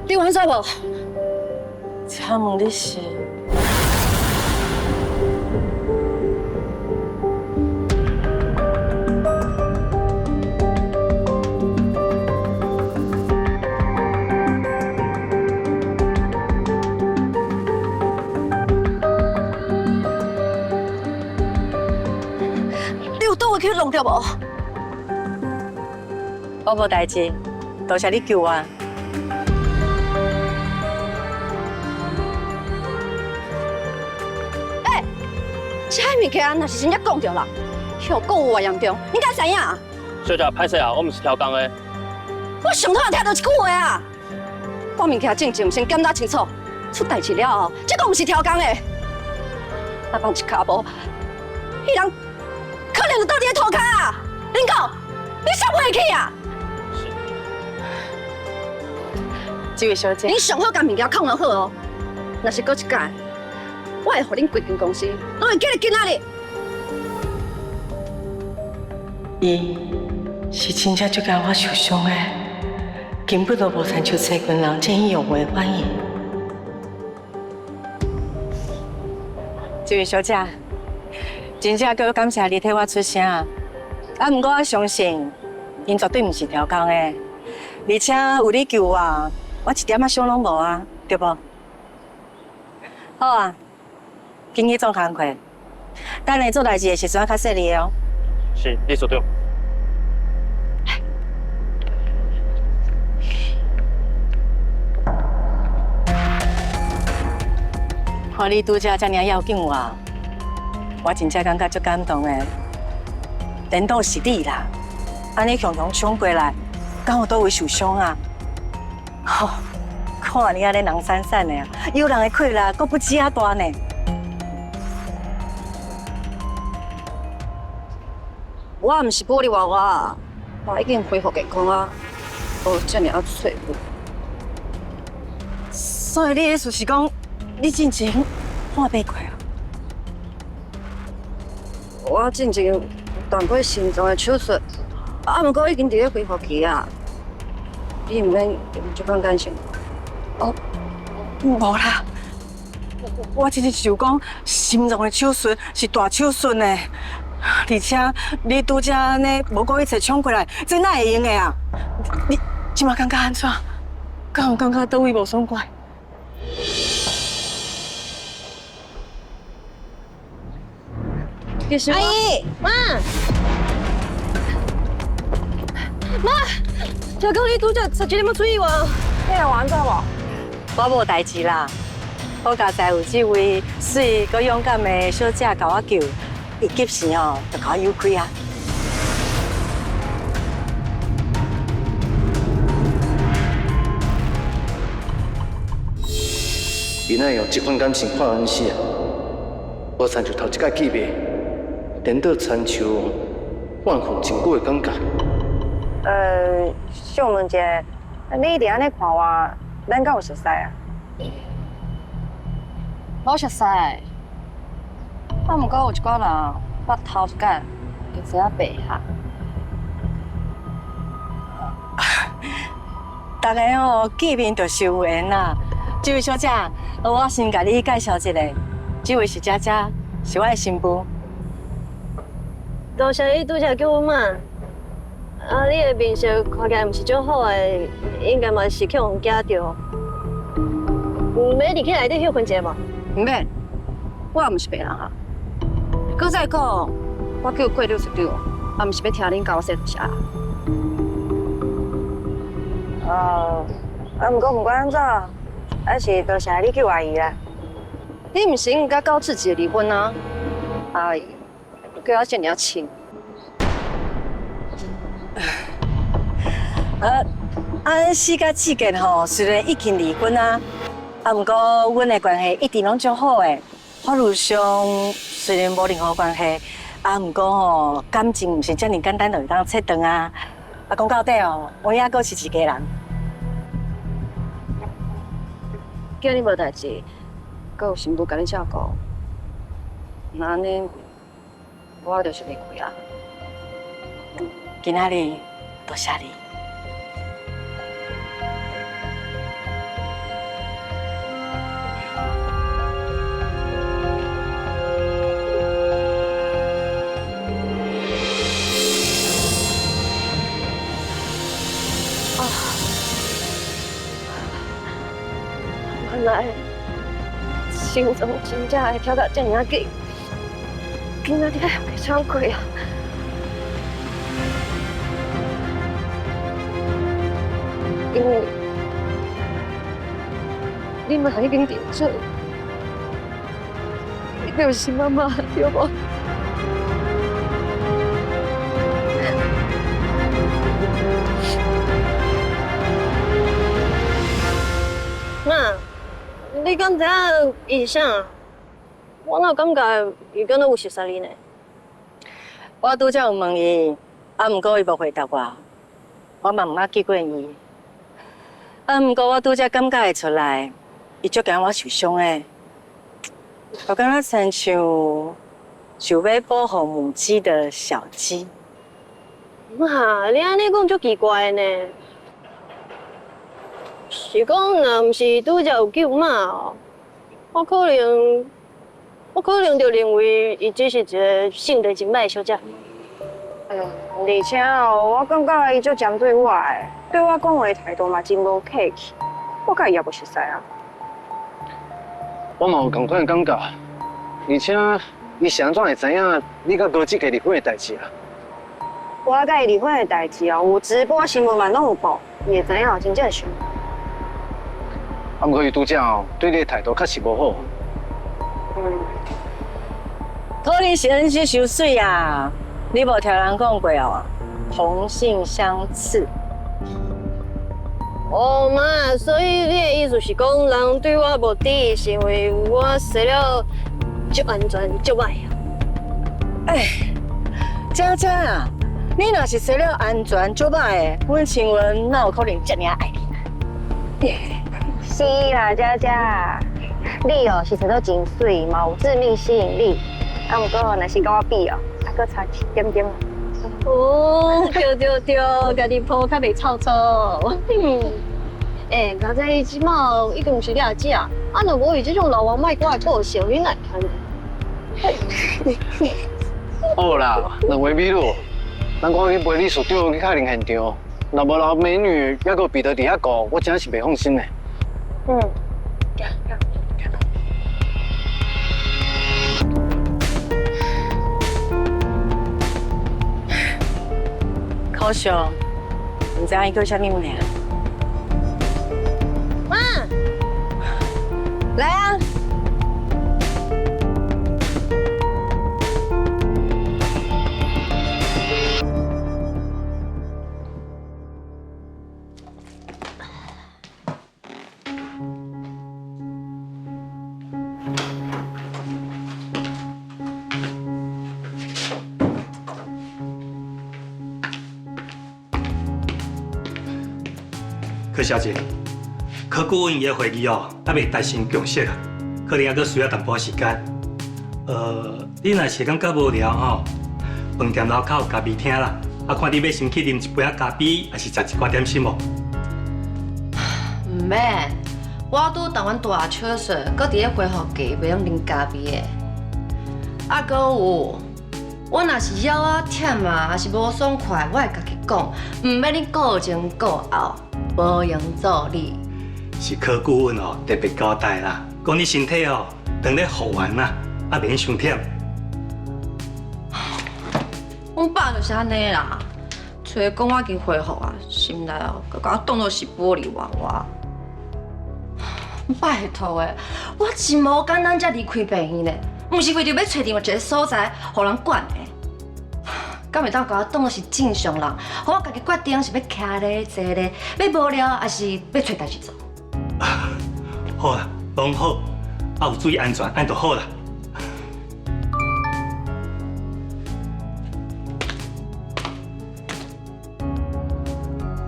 你完晒无？请问你是？你有倒回去弄掉无？我无代志，多谢你救我。这物件若是真正讲着啦，后果有偌严重，你敢知影？小姐，歹势啊，我毋是调工的。我上头也听到一句话啊，把物件正经先检查清楚，出代志了后，这个毋是调工的。若放一卡无，迄人可能就倒伫咧涂骹啊！林狗，你想不会去啊？这位小姐，你上好将物件控好哦，若是搁一届。我会互恁规间公司拢会记得今仔日。伊是真正就甲我受伤的，根本都无亲像青群人这样用话反应。这位小姐，真正够感谢你替我出声，啊，不过我相信，因绝对不是调工的，而且有你救我，我一点仔伤拢无啊，对不？好啊，今日做工课，等下做代志的时阵较细腻哦。是，你说对。看你拄则遮尔要紧哇，我真正感觉足感动的。领导是你啦，安尼共同冲过来，敢有倒位受伤啊？吼、看你安尼人散散的啊，有人的气力阁不止啊大呢。我毋是玻璃娃娃，我已经恢复健康啊，无遮尔脆弱。所以你的意思是讲，你之前患病过啊？我之前有动过心脏的手术，不过已经伫咧恢复期啊。你毋免用这款感情。哦，无啦，我真是想讲，心脏的手术是大手术呢，而且你拄则安尼无故意找冲过来，这哪会用的啊？你即马感觉安怎？敢有感觉倒位无爽快？阿姨，妈，调工你拄则实际你要注意哇，你来玩怎无？我无代志啦，好佳在有这位水佮勇敢的小姐甲我救，伊及时哦，就甲我有开啊。今仔用这款感情看恩死啊，无亲像头一届见面，连倒亲像万分真久的感觉。想问者，你一直安尼看我，咱敢有熟悉啊？无熟悉，不过有一寡人我头一届会知影白下。大家哦见面就是有缘啦。这位小姐，我先甲你介绍一下，这位是佳佳，是我的新妇。多谢你拄则叫我妈。你的面色看起来毋是足好的，应该嘛是去互惊着。免入去内底休困者无？唔免，我也毋是白人啊。搁再讲，我叫过60条，也毋是要听恁教我说啥。不过管安怎，还是多谢你救阿姨啦。你毋是应该告自己离婚啊？阿姨，叫我这么亲。四甲之间吼，虽然已经离婚啊，不过阮的关系一直拢足好的。法律上虽然无任何关系，不过吼感情毋是遮尔简单就会当切断啊。讲到底哦，我也阁是一家人。叫你无代志，阁有新妇甲你照顾，那安尼我就是离开啊。今仔日多谢你。原来心脏真正会跳到这么紧，今仔日会喘气啊！因为你妈已经定罪，你就是妈妈，对无？妈。你敢知影伊是啥？我哪感觉伊敢若有熟悉你呢？我拄则有问伊，不过伊无回答我，我嘛毋捌记过伊。不过我拄则感觉会出来，伊足惊我受伤的，我感觉亲像想要保护母鸡的小鸡。妈，你安尼讲足奇怪呢。是讲，若毋是拄则有救妈哦，我可能就认为伊只是一个性格真歹的小姐。而且哦，我感觉伊足针对我的，对我讲话的态度嘛真无客气，我甲伊也无熟悉啊。我嘛有同款的感觉，而且伊是安怎会知影你甲哥即个离婚的代志啊？我甲伊离婚的代志哦，有直播新闻嘛拢有报，伊会知影真正是。啊，毋过伊拄则哦，对你的态度确实无好。可能是恩是受水啊！你无听人讲过哦，同性相斥。哦妈，所以你的意思是讲，人对我无敌，是因为我生了足安全足歹啊？哎，佳佳啊，你若是生了安全足歹的，阮亲文哪有可能遮尔爱你？是啦，佳佳，你哦是生得真水，嘛有致命吸引力。啊，毋过若是甲我比哦，还佫差一点点。哦，对，家己抱较袂臭臭。哎，刚才即马已经毋是了解啊，啊，若无伊这种老王卖瓜的个性，你哪看？好啦，两位美女，咱赶紧陪李署长去确认现场。若无老美女还佫彼得伫遐顾，我真是袂放心的。嗯。可惜，唔知影伊叫啥物名。妈，来啊！柯小姐，柯顾问伊的会议哦，还未达成共识啊，可能还佫需要淡薄时间。你若是感觉无聊吼，饭店楼口有咖啡厅啦，啊，看你要先去啉一杯咖啡，还是食一寡点心无？唔免，我拄同阮大笑说，搁伫咧回复家袂用啉咖啡的。啊，搁有，我若是腰啊忝啊，还是无爽快，我会家己讲，唔免你顾前顾后。无用助你，是柯顾问哦特别交代啦，讲你身体哦当咧复原啦，啊免伤忝。阮爸就是安尼啦，找讲我已经恢复啊，心内哦，佮我当作是玻璃娃娃。拜托诶，我真无简单才离开病院咧，毋是为着要找另外一个所在，互人管诶。敢袂当甲我当作是正常人，互我家己决定是要徛咧、坐咧，要无聊还是要找代志做。好啦，拢好，啊有注意安全，安就好啦。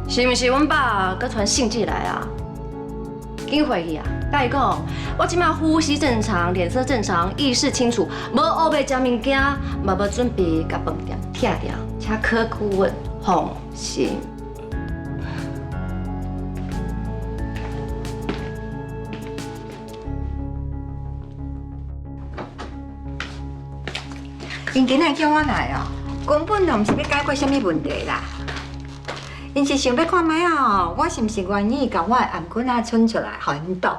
是毋是阮爸搁传信寄来啊？紧回去啊！甲伊讲，我即马呼吸正常，脸色正常，意识清楚，无黑白食物件，嘛无准备甲饭店拆掉，请柯顾问放心。因今日叫我来哦，根本就毋是要解决什么问题啦。因是想要看卖哦，我是毋是愿意甲我的颔棍仔伸出来，互因斗。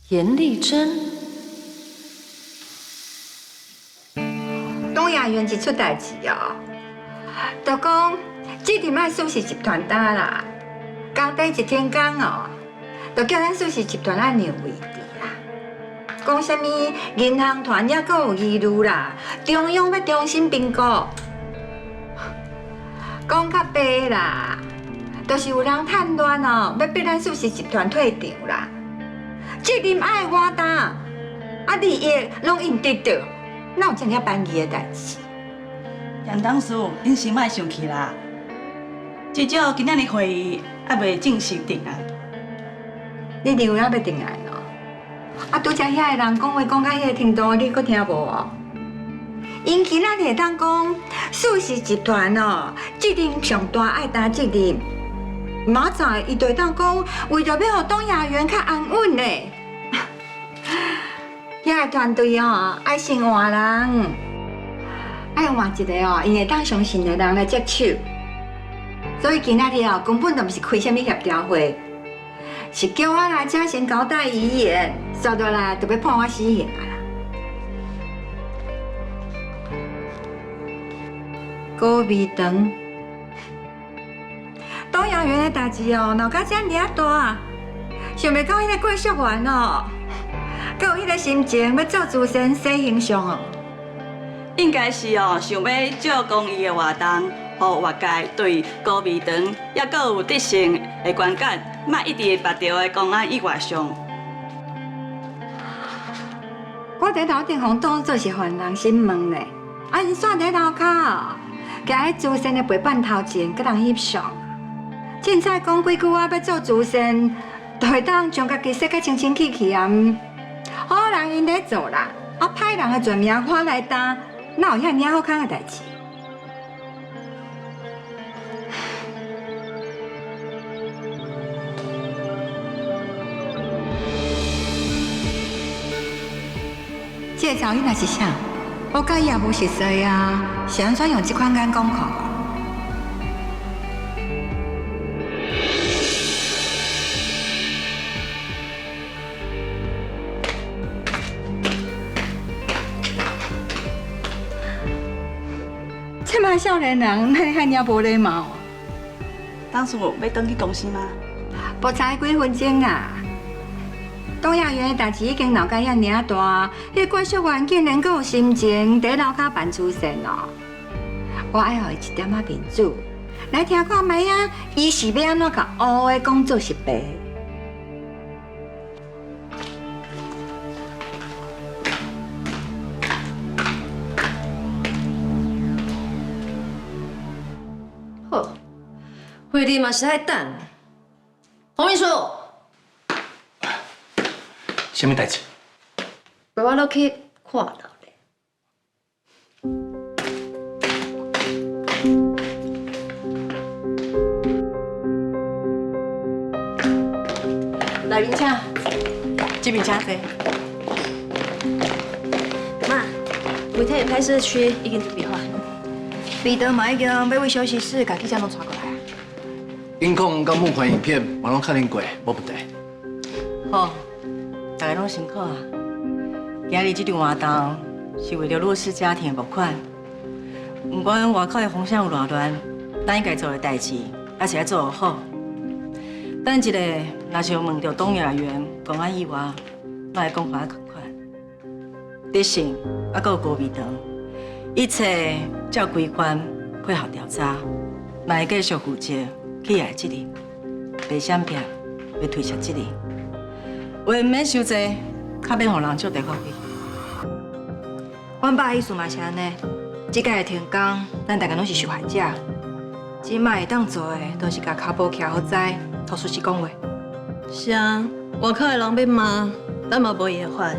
严丽珍，东亚园一出代志哦，就讲这阵卖苏氏集团打啦，交代一天工哦，就叫咱苏氏集团按让位置啦。讲什么银行团也阁有疑虑啦，中央要重新评估。讲较白啦，就是有人趁乱哦，要逼咱苏氏集团退场啦。责任爱我担，啊利益拢因得到，哪有这样办义的代志？杨董事，恁先莫生气啦。至少今仔日会议还未正式定案。你认为还要定案哦？啊，拄则遐个人讲话讲到迄个程度，你阁听无哦？因今仔日会当讲苏氏集团哦，责任上大爱担责任。明仔伊就会当讲，为着要互东亚园较安稳嘞。遐个团队哦，爱先换人，爱换一个哦，因会当相信的人来接手。所以今仔日哦，根本就毋是开什么协调会，是叫我来这先交代遗言，刷落来就要判我死刑啊啦。高美长，东洋园的代志哦，闹到这尔大，想袂到迄个郭淑媛哦，佮有迄个心情要做自身洗形象哦。应该是哦，想要借公益的活动，互业界对高美长也佮有德性的观感，莫一直跋到的公安意外上。我伫头顶互当做是犯人审问呢，啊，因煞伫楼骹，夹喺资深的陪伴头前，佮人翕相。凊彩讲几句话要做资深，就会当将家己洗甲清清气气啊！好人因咧做啦，啊，歹人的罪名我来担，哪有遐尔好康的代志？这个噪音若是啥？我甲伊也无熟悉啊，是安怎用这款眼光看我？这摆少年人哪会遐尔无礼貌？当时我要登去公司吗？无才几分钟啊！东亚园的代志已经闹到遐尔大，迄郭淑媛竟然阁有心情伫楼骹办出现哦！我爱互伊一点仔面子，来听看卖啊，伊是要安怎甲乌的讲做是白？好，会议嘛是爱等。黄秘书。什么代志？陪我落去看楼咧。来宾请，这边请坐。妈，媒体拍摄区已经准备好。彼得嘛已经要为休息室把记者拢带过来啊。音控甲幕款影片我拢确认过，无问题。好。大家拢辛苦啊！今日这场活动是为了弱势家庭的募款，不管外口的风向有偌乱，咱应该做的代志还是要做好。等一个若是有问到东亚园公安意外，咱会讲法同款。德性还有高美长，一切照规范配合调查，咱会继续负责企业的责任，袂闪避，袂推卸责任。话唔免伤济，较免互人借题发挥。阮爸意思嘛是安尼，即届的停工，咱大家拢是受害者。即摆会当做的，都是甲脚步徛好在，图出去讲话。是啊，外口的人要骂，咱嘛无伊的法。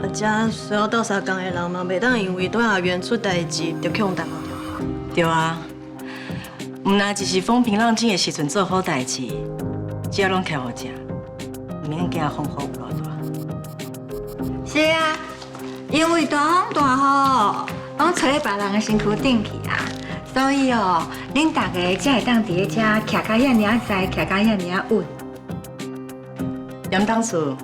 或者所有斗相共的人嘛，袂当因为东亚园出代志，就去互淡薄着。对啊，毋但只是风平浪静的时阵做好代志，只要拢徛好食。免惊风雨有偌大。是啊，因为大风大雨，拢吹别人的身躯顶去啊，所以哦，恁大家才会当伫咧遮徛甲遐尔在，徛甲遐尔稳。严董事，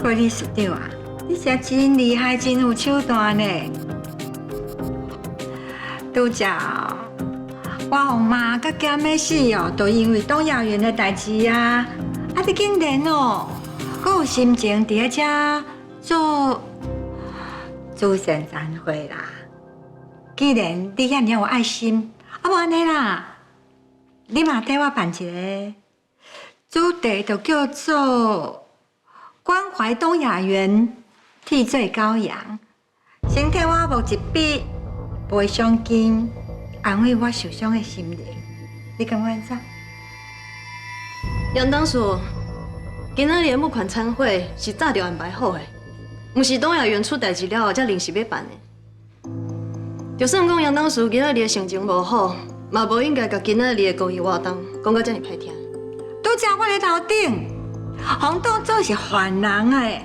郭理事长啊，你是真厉害，真有手段呢。拄则我互妈甲减要死哦，都因为东亚园的代志啊。啊！你竟然哦，阁有心情伫咧遮做慈善餐会啦！既然你遐尔有爱心，啊无安尼啦，你嘛替我办一个主题，就叫做关怀东亚园替罪羔羊，先替我募一笔赔偿金，安慰我受伤的心灵。你感觉安怎？杨董事，今仔日的募款餐会是早就安排好的，毋是东亚园出代志了后才临时要办的。就算讲杨董事今仔日的心情无好，嘛无应该甲今仔日的公益活动讲到遮尔歹听。拄则我咧头顶，红当做是犯人诶，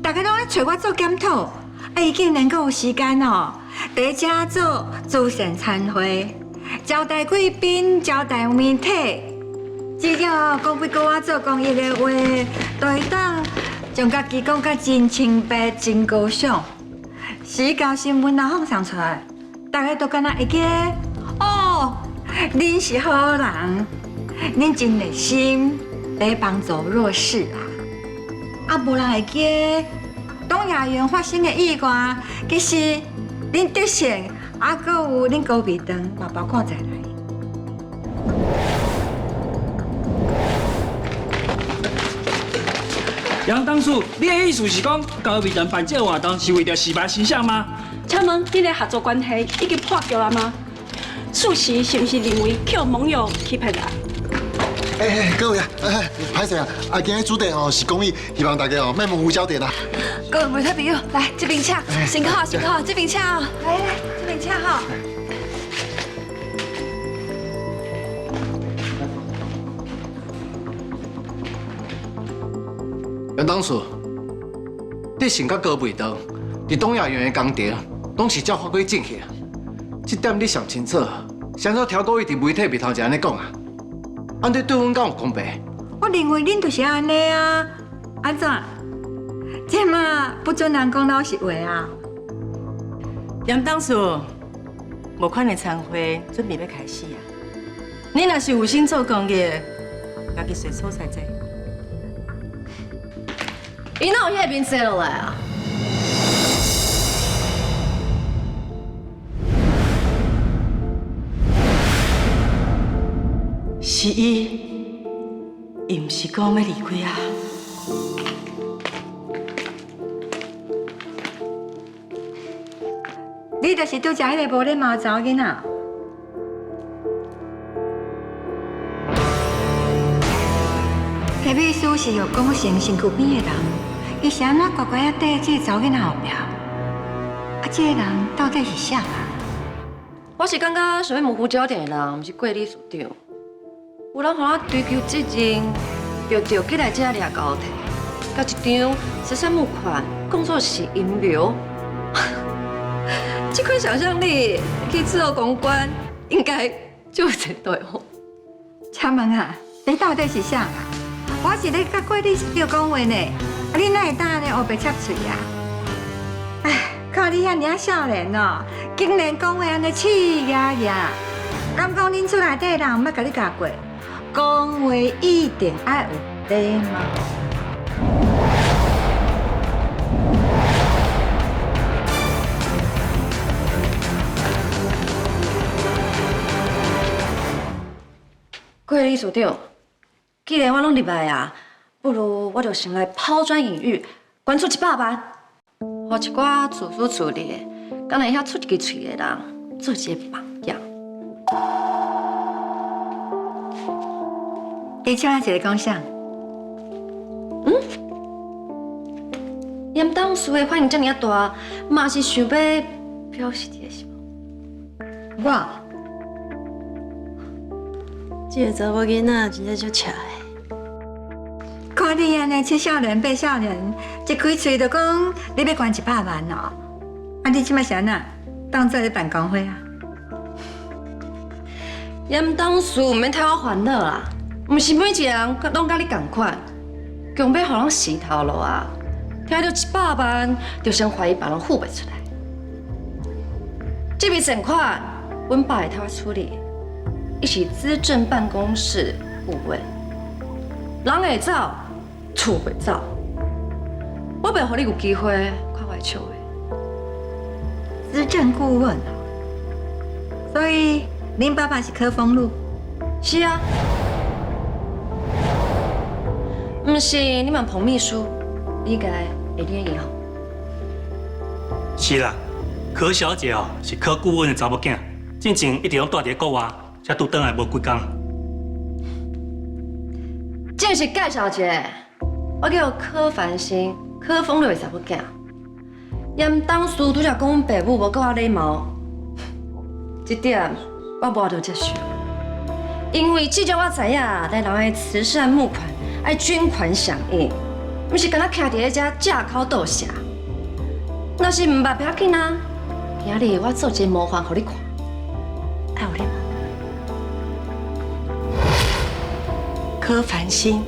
大家拢咧找我做检讨，啊，伊竟然阁有时间哦，伫遮做慈善餐会，招待贵宾，招待媒体。只要讲要跟我做公益的话，就会当将家己讲甲真清白、真高尚。时交新闻若放上出来，大家都敢若会记哦，恁是好人，恁真热心来帮助弱势啊！啊，无人会记东亚园发生的意外，其实恁德性，啊，搁有恁高美长嘛包括在内。杨当初，你的意思是讲高美人办这活动是为着洗白形象吗？请问你的合作关系已经破局了吗？事实是不是认为靠网友欺骗人？各位啊，歹势啊，今日主题哦是公益，希望大家哦莫模糊焦点啦。各位媒体朋友，来这边请，辛苦辛苦，这边请哦，来这边请哈。杨当初，德成甲高美长伫东亚园的工程，拢是照法规进去啊。这点你上清楚。谁说调高伊伫媒体面头前安尼讲啊？安尼对阮敢有公平？我认为恁就是安尼啊，安怎？这嘛不准人讲老实话啊！杨当初，无款的餐会准备要开始啊。你若是有心做公益，家己随所在做。伊哪有遐面坐落来啊？是伊，伊毋是讲要离开啊。你就是拄食迄个无礼貌的查某囡仔。黑秘书是有讲成身躯边的人，伊是安怎乖乖啊跟在这个查某囡仔后壁？啊，这个人到底是啥啊？我是感觉想要模糊焦点的人，毋是过理事长。有人互我追求责任，就寄来这掠高铁，甲一张慈善募款，工作是阴谋。这款想象力去伺候公关，应该就绝对好。请问啊，你到底是啥啊？我是咧甲过理事长讲话呢，啊，你哪会当安尼黑白插嘴啊？哎，靠你遐尔少年哦，竟然讲话安尼气压压，敢讲恁厝内底人毋捌甲你教过？讲话一定爱有礼貌。各位理事长，既然我拢入来啊，不如我就先来抛砖引玉，捐出100万，互一寡自私自利的、敢会遐出一支嘴的人做一个榜样。你请我一个讲啥？严董事的反应这么大，嘛是想要表示一个什么？我。这个查某囡仔真正足巧的。看你安尼七少年八少年，一开嘴就讲你要捐100万哦，啊你即摆是安怎当做咧办公会啊？严董事唔免替我烦恼啦，唔是每一个人拢甲你同款，强要互人死头路啊！听到100万，就先怀疑别人付袂出来。这笔钱款，阮爸会替我处理。伊是资政办公室顾问，人会走，厝会走。我袂互你有机会看我的笑话。资政顾问啊，所以恁爸爸是柯丰禄？是啊，毋是你问彭秘书，你应该会联伊吼。是啦，柯小姐哦是柯顾问的查某囝，之前一直拢住伫国外。才拄倒来无几工，这是介绍者，我叫柯繁星，柯丰禄的查某囝。严董事拄则讲阮爸母无够我礼貌，这点我无得接受。因为至少我知影，咱人的慈善募款爱捐款响应，毋是干那徛伫咧遮借口倒谢。若是毋捌不要紧啊，今日我做一个模范互你看，爱有礼貌。柯凡心。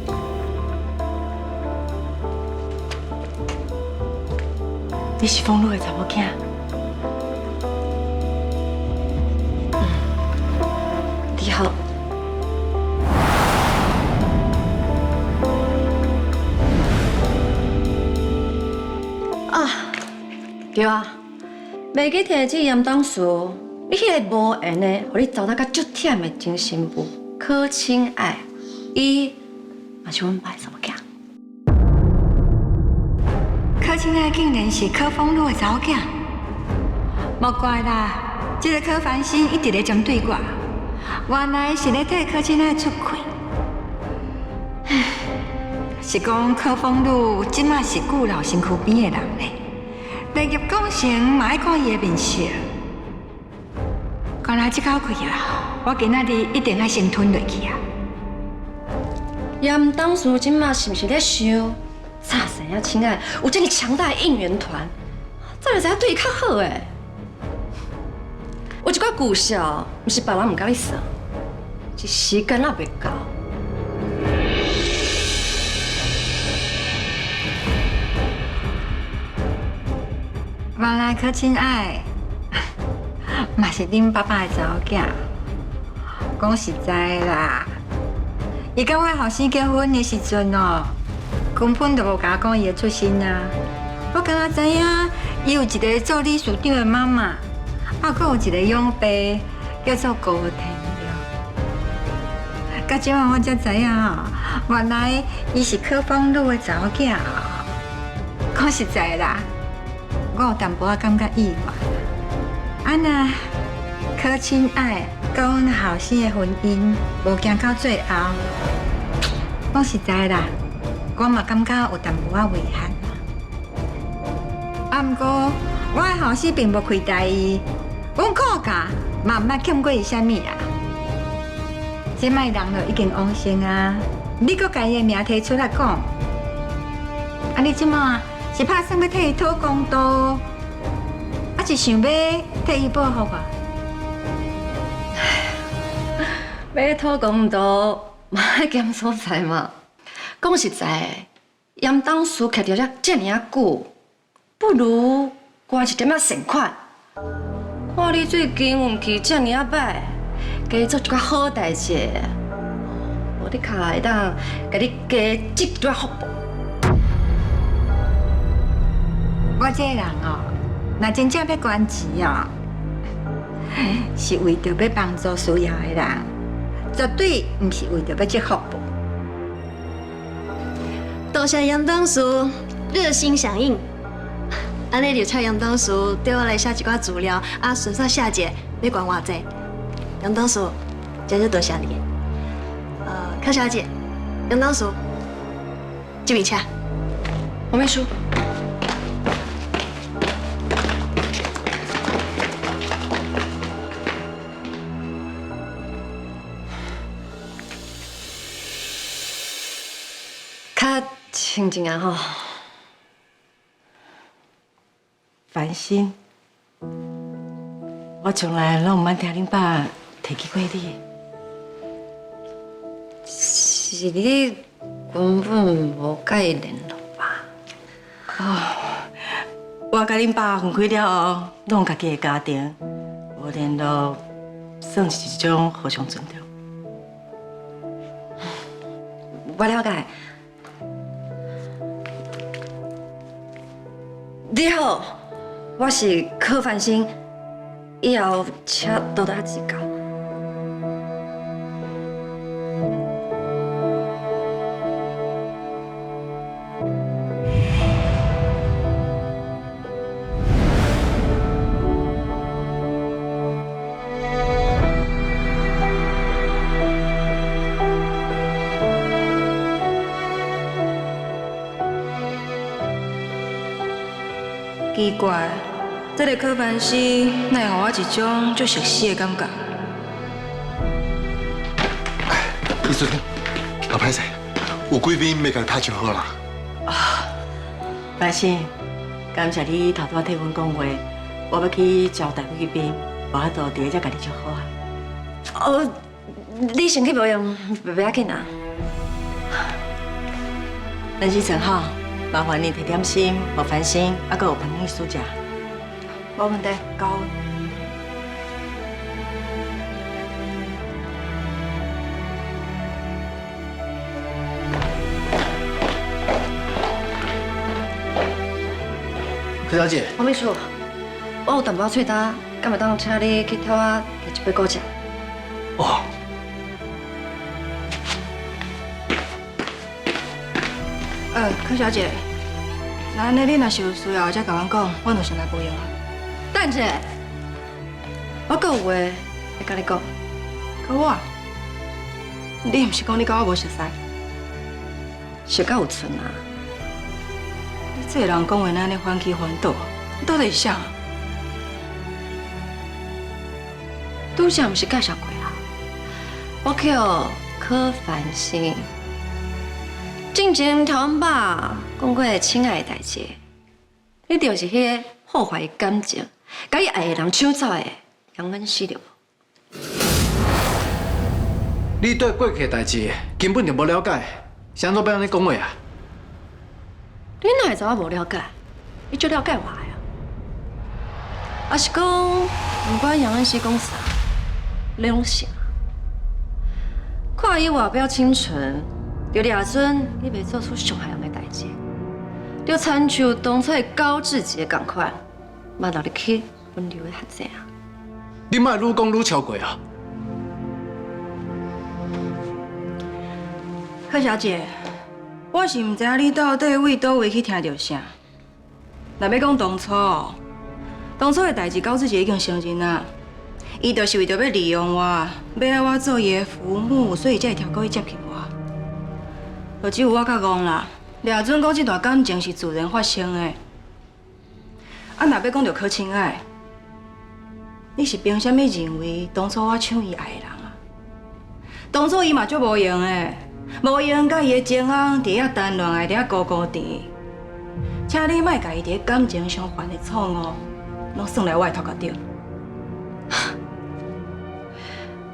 你是丰禄的查某囝。你好。啊，对啊，袂记提这严董事，你迄个无缘的，互你走到甲足忝的精神部柯清爱，伊嘛是阮爸的查某囝。柯清爱竟然是柯丰禄的查某囝，莫怪啦，这个柯凡心一直咧针对我，原来是咧替柯清爱出气。是讲柯丰禄即马是顾老身躯边的人咧，立业讲成嘛爱看伊的面色。原来这口气啊，我今仔日一定要先吞落去啊！严董事今嘛是不是咧想？早知影亲爱有这么强大的应援团，早就知影对伊较好诶。有一寡故事哦，不是别人唔甲你算，是时间还袂到。原来柯清爱嘛是恁爸爸的查某囝。讲实在啦，伊甲我后生结婚的时阵哦，根本就无甲我讲伊的出身啊。我敢若知影，伊有一个做理事长的妈妈，还佫有一个养爸叫做高天了。到即晚我才知影哦，原来伊是柯丰禄的查某囝。讲实在啦，我有淡薄仔感觉意外。啊那柯清爱甲阮后生的婚姻无行到最后，讲实在啦，我嘛感觉有淡薄仔遗憾。啊，毋过我的后生并无亏待伊，阮顾家嘛毋捌欠过伊啥物啊。即摆人就已经往生啊，你阁甲伊的名提出来讲，啊你即摆是打算要替伊讨公道？还是想要替伊保护我？要讨公道，嘛爱检所在嘛。讲实在的，严董事徛到这尔啊久，不如捐一点仔善款。看你最近运气这尔啊歹，加做一寡好代志，我你卡会当甲你加积一寡福报。我这个人哦，若真正要捐钱哦，是为着要帮助需要的人，绝对唔是为着要积福报。多谢杨董事热心响应，安尼就请杨董事对我来写一寡资料，啊，顺便谢姐要捐偌济。杨董事，真是多谢你。柯小姐，杨董事，这边请。黄秘书。较清静啊吼，烦心，我从来拢唔捌听恁爸提起过你。是你根本无甲伊联络吧？哦，我甲恁爸分开了后，拢有家己的家庭，无联络，算是一种互相尊重。我了解。你好，我是柯凡心，以后请多多指教。奇怪，这个柯凡西奈互我一种足熟悉的感觉。医生，啊歹势，有贵宾要甲你拍就好啦。凡心，感谢你头拄替阮讲话，我要去招待贵宾，无法度伫咧遮甲你祝好啊。哦，你身体无用，袂要紧啊。陈时成吼，麻烦你摕点心，无烦心，还佫有饭米酥食。无问题，交阮。柯小姐，黄秘书，我有淡薄脆单，敢会当请你去替我摕一杯果汁？哦。柯小姐，那安尼你若是有需要，才甲阮讲，阮就先来补药啊。等者，我佫有话会甲你讲。甲我？你毋是讲你甲我无熟识？熟到有寸啊！你这个人讲话安尼反起反倒，你到底是啥？拄则毋是介绍过啊？我叫柯凡心。进前条阮爸讲过亲爱的代志，你就是迄个破坏感情、甲伊爱的人抢走的杨恩熙，对无？你对过去的代志根本就无了解，谁都要安尼讲话啊？你哪会知我无了解？你就了解我呀？还是讲，不管杨恩熙讲啥，你拢信啊？看伊外表清纯。就抓准，你袂做出伤害人的代志，就亲像当初的高志杰共款，嘛留入去温柔的学者啊！你莫愈讲愈超过啊！柯小姐，我是毋知影你到底为倒位去听到啥。若要讲当初的代志，高志杰已经承认啊，伊就是为着要利用我，要爱我做伊的父母，所以才会跳过去接近我。就只有我较戆啦，抓准讲这段感情是自然发生的。啊，若要讲到柯亲爱，你是凭啥物认为当初我抢伊爱的人啊？当初伊嘛足无用的，无用甲伊的情翁伫遐单恋的，伫遐孤孤甜。请你莫甲伊伫感情上犯的错误，拢算来我的头壳顶。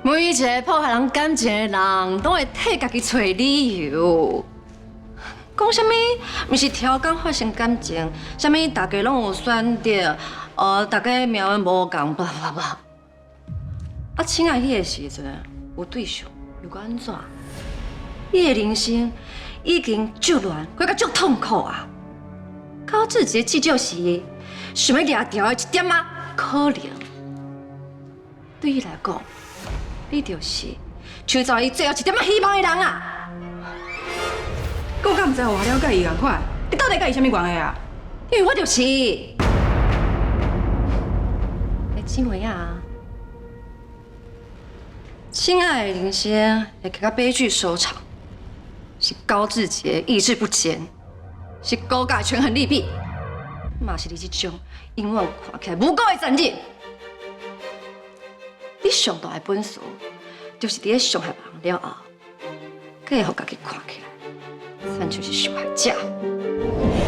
每一个破坏人感情的人，都会替家己找理由，讲啥物毋是超工发生感情，啥物大家拢有选择，大家命运无共，不。啊，亲爱迄个时阵有对象，又搁安怎？伊的人生已经足乱，过甲足痛苦啊！高志杰至少是想要掠掉的一点啊，可能对伊来讲。你就是创造伊最后一点仔希望的人啊！我敢唔知我了解伊共款，你到底甲伊啥物关系啊？因为我就是。金维啊，亲爱的林仙会给他悲剧收场，是高志杰意志不坚，是高家权衡利弊，嘛是你这种永远看起来无辜的残忍。你上大的本事，就是伫咧伤害别人了后，佮会互家己看起来，咱就是受害者。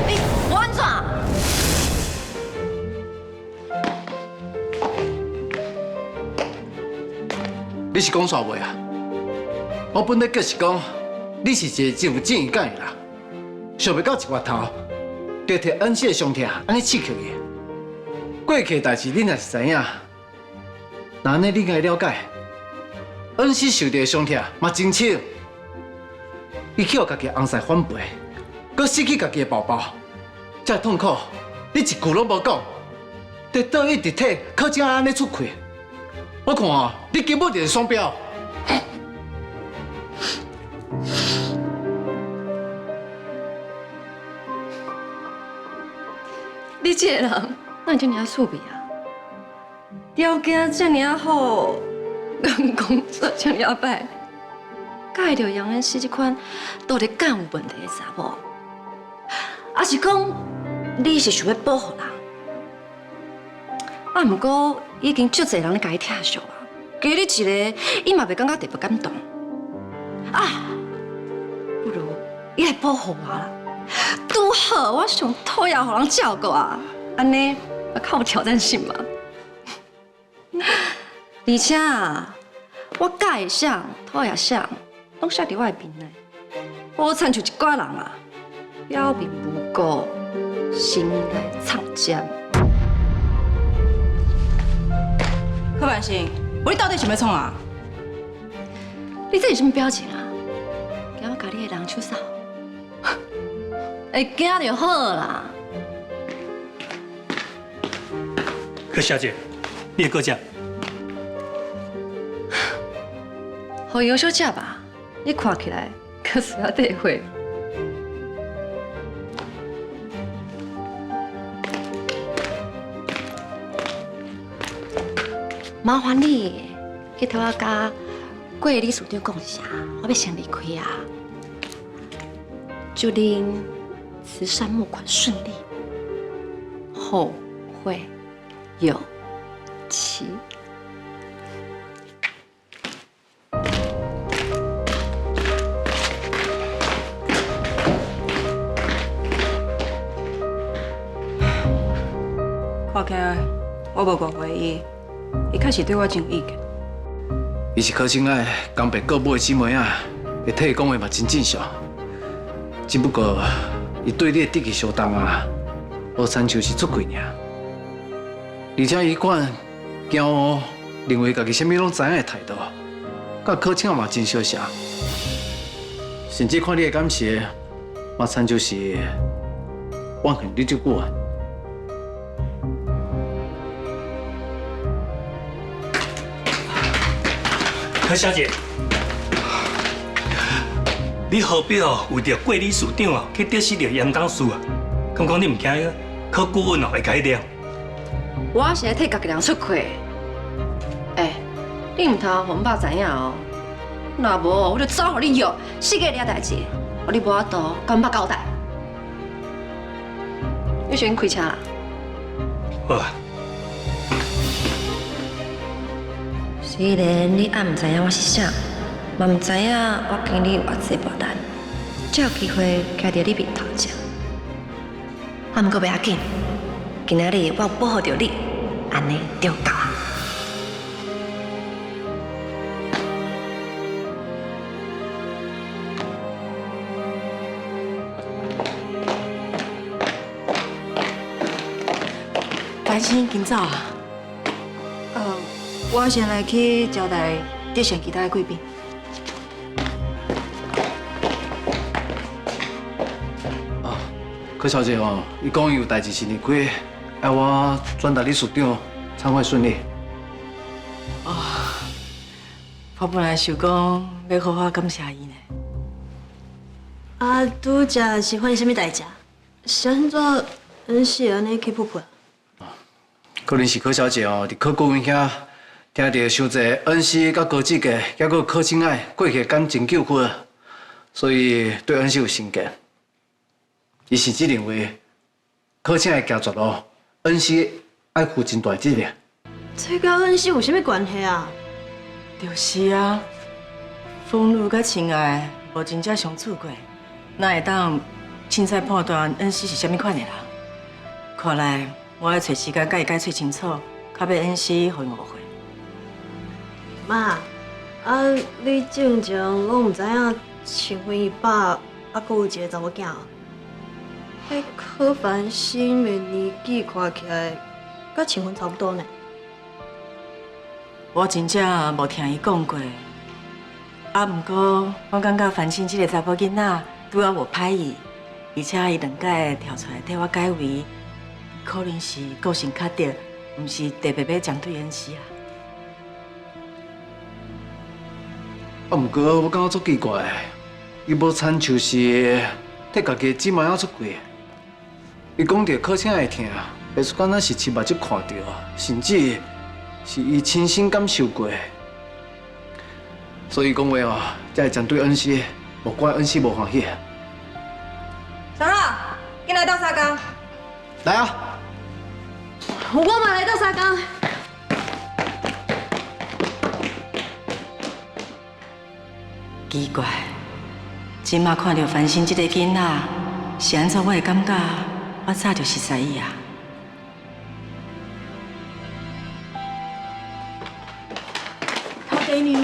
你我安怎？你是讲啥话啊？我本来就是讲，你是一个真有正义感的人，想袂到一月头，就摕恩熙的伤痛安尼刺激伊。过去的代志你若是知影。那安尼你应该了解，恩熙受到的伤痛嘛真深，伊去互家己翁婿反背，佮失去家己的宝宝，这痛苦你一句拢无讲，就倒一直体靠这安尼出气，我看哦，你根本就是双标。你这个人哪会这么趣味啊？条件这么好，工作这么歹，敢会着杨恩熙这款到底敢有问题的查某？还是讲你是想要保护人？啊，不过已经足侪人咧甲伊疼惜啊，加你一个，伊嘛袂感觉特别感动。啊，不如伊来保护我啦，拄好我上讨厌互人照顾啊，安尼我较有挑战性嘛。而且啊，我介意啥、讨厌啥，拢写伫我的面内。我参像一寡人啊，表面无辜，心内藏奸。柯万兴，你到底想要创啊？你这是什么表情啊？惊我甲你的人手扫？会惊就好啦。柯小姐，你的过奖。好优秀食吧？你看起来可是要得会。麻烦你去替我甲桂理事长讲一下，我要先离开啊。祝您慈善募款顺利，后会有期。看起来我无误会伊，伊确实对我真有意见。伊是柯清爱江北各部的姊妹啊，会替伊讲话嘛真正常。只不过伊对你的得意相当啊，无亲像是出轨尔。而且伊款骄傲，认为家己啥物拢知影的态度，甲柯清爱嘛真相像。甚至看你的感情，嘛亲像是怨恨你这久啊。柯小姐，你何必为着桂理事长去得失着严董事啊？敢讲你唔惊柯顾问会改掉？我是来替家己人出气。你唔通互我知影哦。若无，我就走互你约，世界了代志，我你无法度甲我交代。你先开车啦。好啊。虽然你还唔知影我是啥，嘛唔知影我经历偌济磨难，才有机会徛在你面头前。啊，毋过袂要紧，今仔日我有保护着你，安尼就够啊。担心今早啊？我先来去交代地上其他的贵宾。柯小姐哦，伊讲伊有代志先离开，要我转达理事长，参会顺利。我本来想讲要好好感谢伊呢。啊，拄则是发生什么代志？是安怎恩熙安尼去扑扑？可能是柯小姐哦，伫柯顾问遐。听到伤济恩师甲高志杰，还佫柯清爱过去感情纠纷，所以对恩师有成见。伊甚至认为柯清爱行绝路，恩师爱负真大责任。这甲恩熙有啥物关系啊？就是啊，风露甲清爱无真正相处过，哪会当凊彩判断恩师是啥物款的人？看来我要找时间甲伊解释清楚，较要恩师互伊误会。妈，你正常拢唔知影秦辉伊爸还佫有一个查某囝。迄柯凡新的年纪看起来，甲秦辉差不多呢。我真正无听伊讲过，毋过我感觉凡新这个查甫囡仔对我无歹意，而且伊两届跳出来替我解围，可能是个性较直，毋是特别要针对恩师啊。毋过我感觉足奇怪，伊无亲像是替家己的姊妹仔出轨。伊讲着柯清爱疼，袂出敢若是亲目睭看到，甚至是伊亲身感受过。所以讲话哦，才会针对恩师，无怪恩师无欢喜。长乐，进来倒沙缸。来啊！我嘛来倒沙缸。奇怪，今嘛看到繁星这个囡仔，是安怎我会感觉我早就熟悉伊啊？陶给你，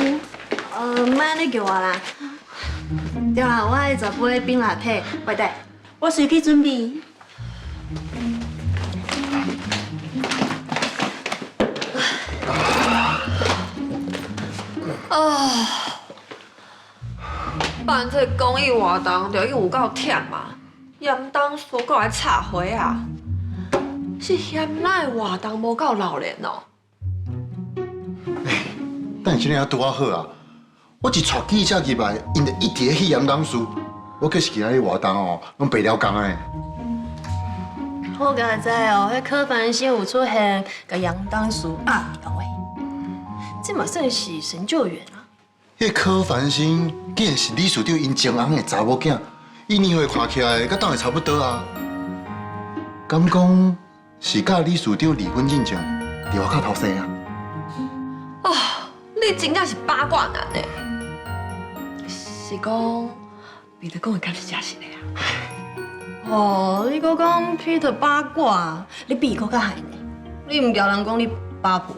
莫安尼叫我啦。对啊，我爱十杯冰拿铁，外带。我随去准备。啊！办这公益活动就已经有够忝啊，严当初搁来插花啊，是嫌咱的活动无够闹热哦。等真正拄啊好啊！我一带记者入来，因就一直咧去严当书，我可是今仔日活动哦，拢白了工诶。我敢知哦，迄柯凡先有出现，甲杨当叔压掉诶，这嘛算是神救援啊！迄柯凡新竟然是理事长因前翁的查某囝，伊年岁看起来甲当的差不多啊。敢讲是甲理事长离婚进程伫我脚头生啊？哦，你真正是八卦男诶！是讲彼得讲的敢是真实的啊？哦，你搁讲 Peter 八卦，你比佫较害呢？你唔叫人讲你八婆？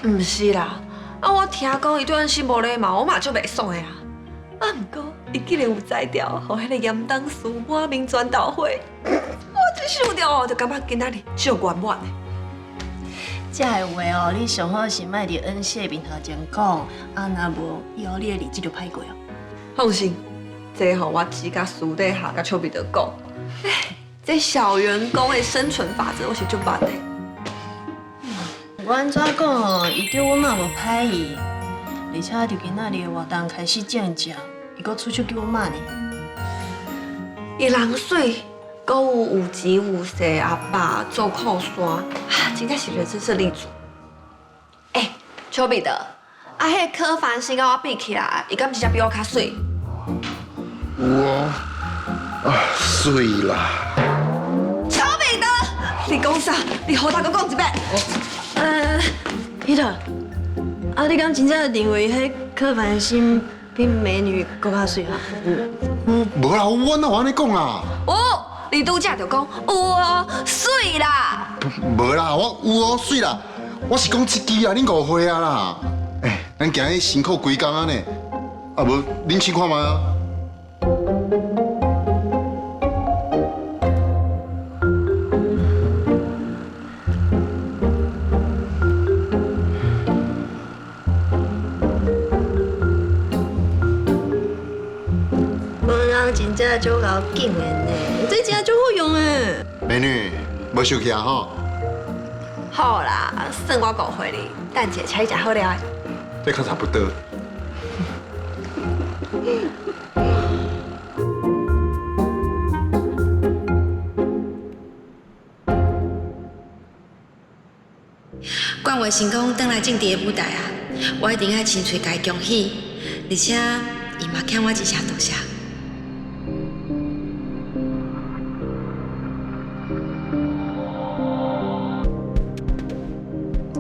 唔是啦，啊我听讲伊对阮是无礼貌，我嘛就袂爽的啊。啊，毋过伊竟然有才调，互迄个严当书满面全倒会，我一想到哦，就感觉今仔日足圆满的。这个话哦，你上好是莫伫恩谢面头前讲，啊若无以后你的日子就歹过哦。放心，这吼我只甲私底下甲邱彼得讲，这小员工的生存法则我是足捌的。我安怎讲哦，伊对我嘛无歹意，而且就今仔日的活动开始正正，伊搁出手救我妈呢。伊人水，搁有钱有势阿爸做靠山，真正是人生胜利组。邱彼得，啊，迄柯凡新甲我比起来，伊敢真正比我较水？我水啦！邱彼得，你讲啥？你好大个讲一遍。Peter，啊，你敢真正认为迄柯凡新比美女搁较水啊？无啦，我哪有安尼讲啊？哦，你拄则就讲有哦，水啦。无啦，我有哦水啦，我是讲这支啊，恁误会啊啦。咱今日辛苦规工啊呢，啊无恁试看觅啊。真正足够劲的呢，这真足好用诶。美女，无生气啊吼？好啦，算我误会你，等一下请你食好料的。这较差不多。冠伟成功登来正伫的舞台啊，我一定爱亲嘴甲伊恭喜，而且伊嘛欠我一声多谢。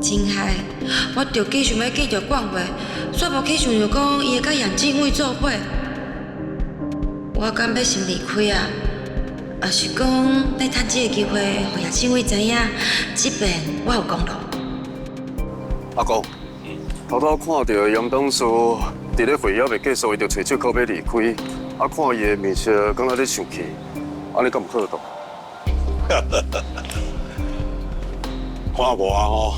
真害，我着急想要见着冠伟，煞无去想着讲伊会甲杨静伟做伙。我敢要先离开啊，也是讲要趁这个机会，互杨静伟知影，这边我有功劳。阿公，头拄看到杨董事伫咧会议未结束，伊就找借口要离开，啊，看伊的面色，敢若咧生气，安尼敢唔好当？看我啊吼！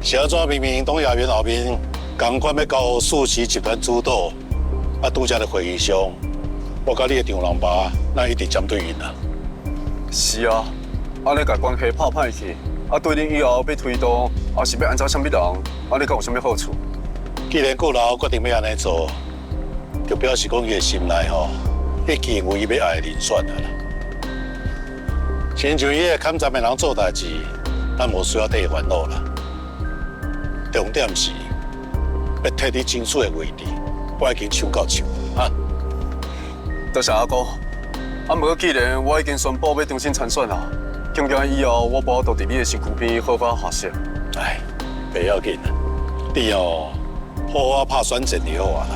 小庄明明东亚园后面，赶快要交数期集团主导，啊，拄则咧会议上，我甲你的丈人爸，咱一直针对因啦。是啊，安尼甲关系拍歹去，啊，对恁以后要推动，还是要安怎什么人，安尼敢有什么好处？既然顾老决定要安尼做，就表示讲伊的心内吼，已经有伊要爱的人选啊啦。亲像伊个砍站的人做代志，咱无需要替伊烦恼啦。重点是要替你争取的位置，我已经抢到手啊！多谢阿哥。啊，不过既然我已经宣布要重新参选啦，恐惊以后我无都伫你的身躯边好好发泄。哎，不要紧啦，你哦好好拍选战就好啊啦。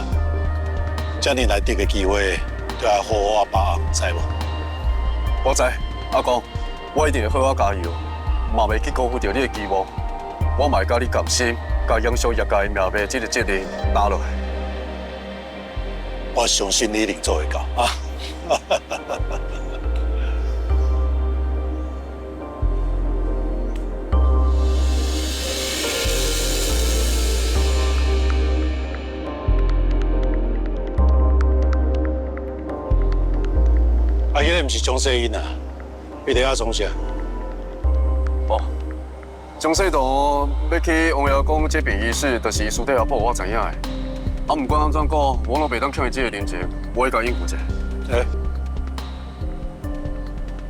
这样难得的机会，就要好好把握，知无？我知，阿公，我一定会好好加油，嘛袂去辜负着你的期望。我嘛会甲你甘心，甲养小业界命脉这个责任担落来。我相信你一定做会到啊！啊，迄个毋是江世英啊，伊伫遐从啥？哦，江世东要去王爷公这边仪式，就是私底下报我知影的。啊，毋管安怎讲，我拢袂当欠伊这个人情，我会甲应付者。诶，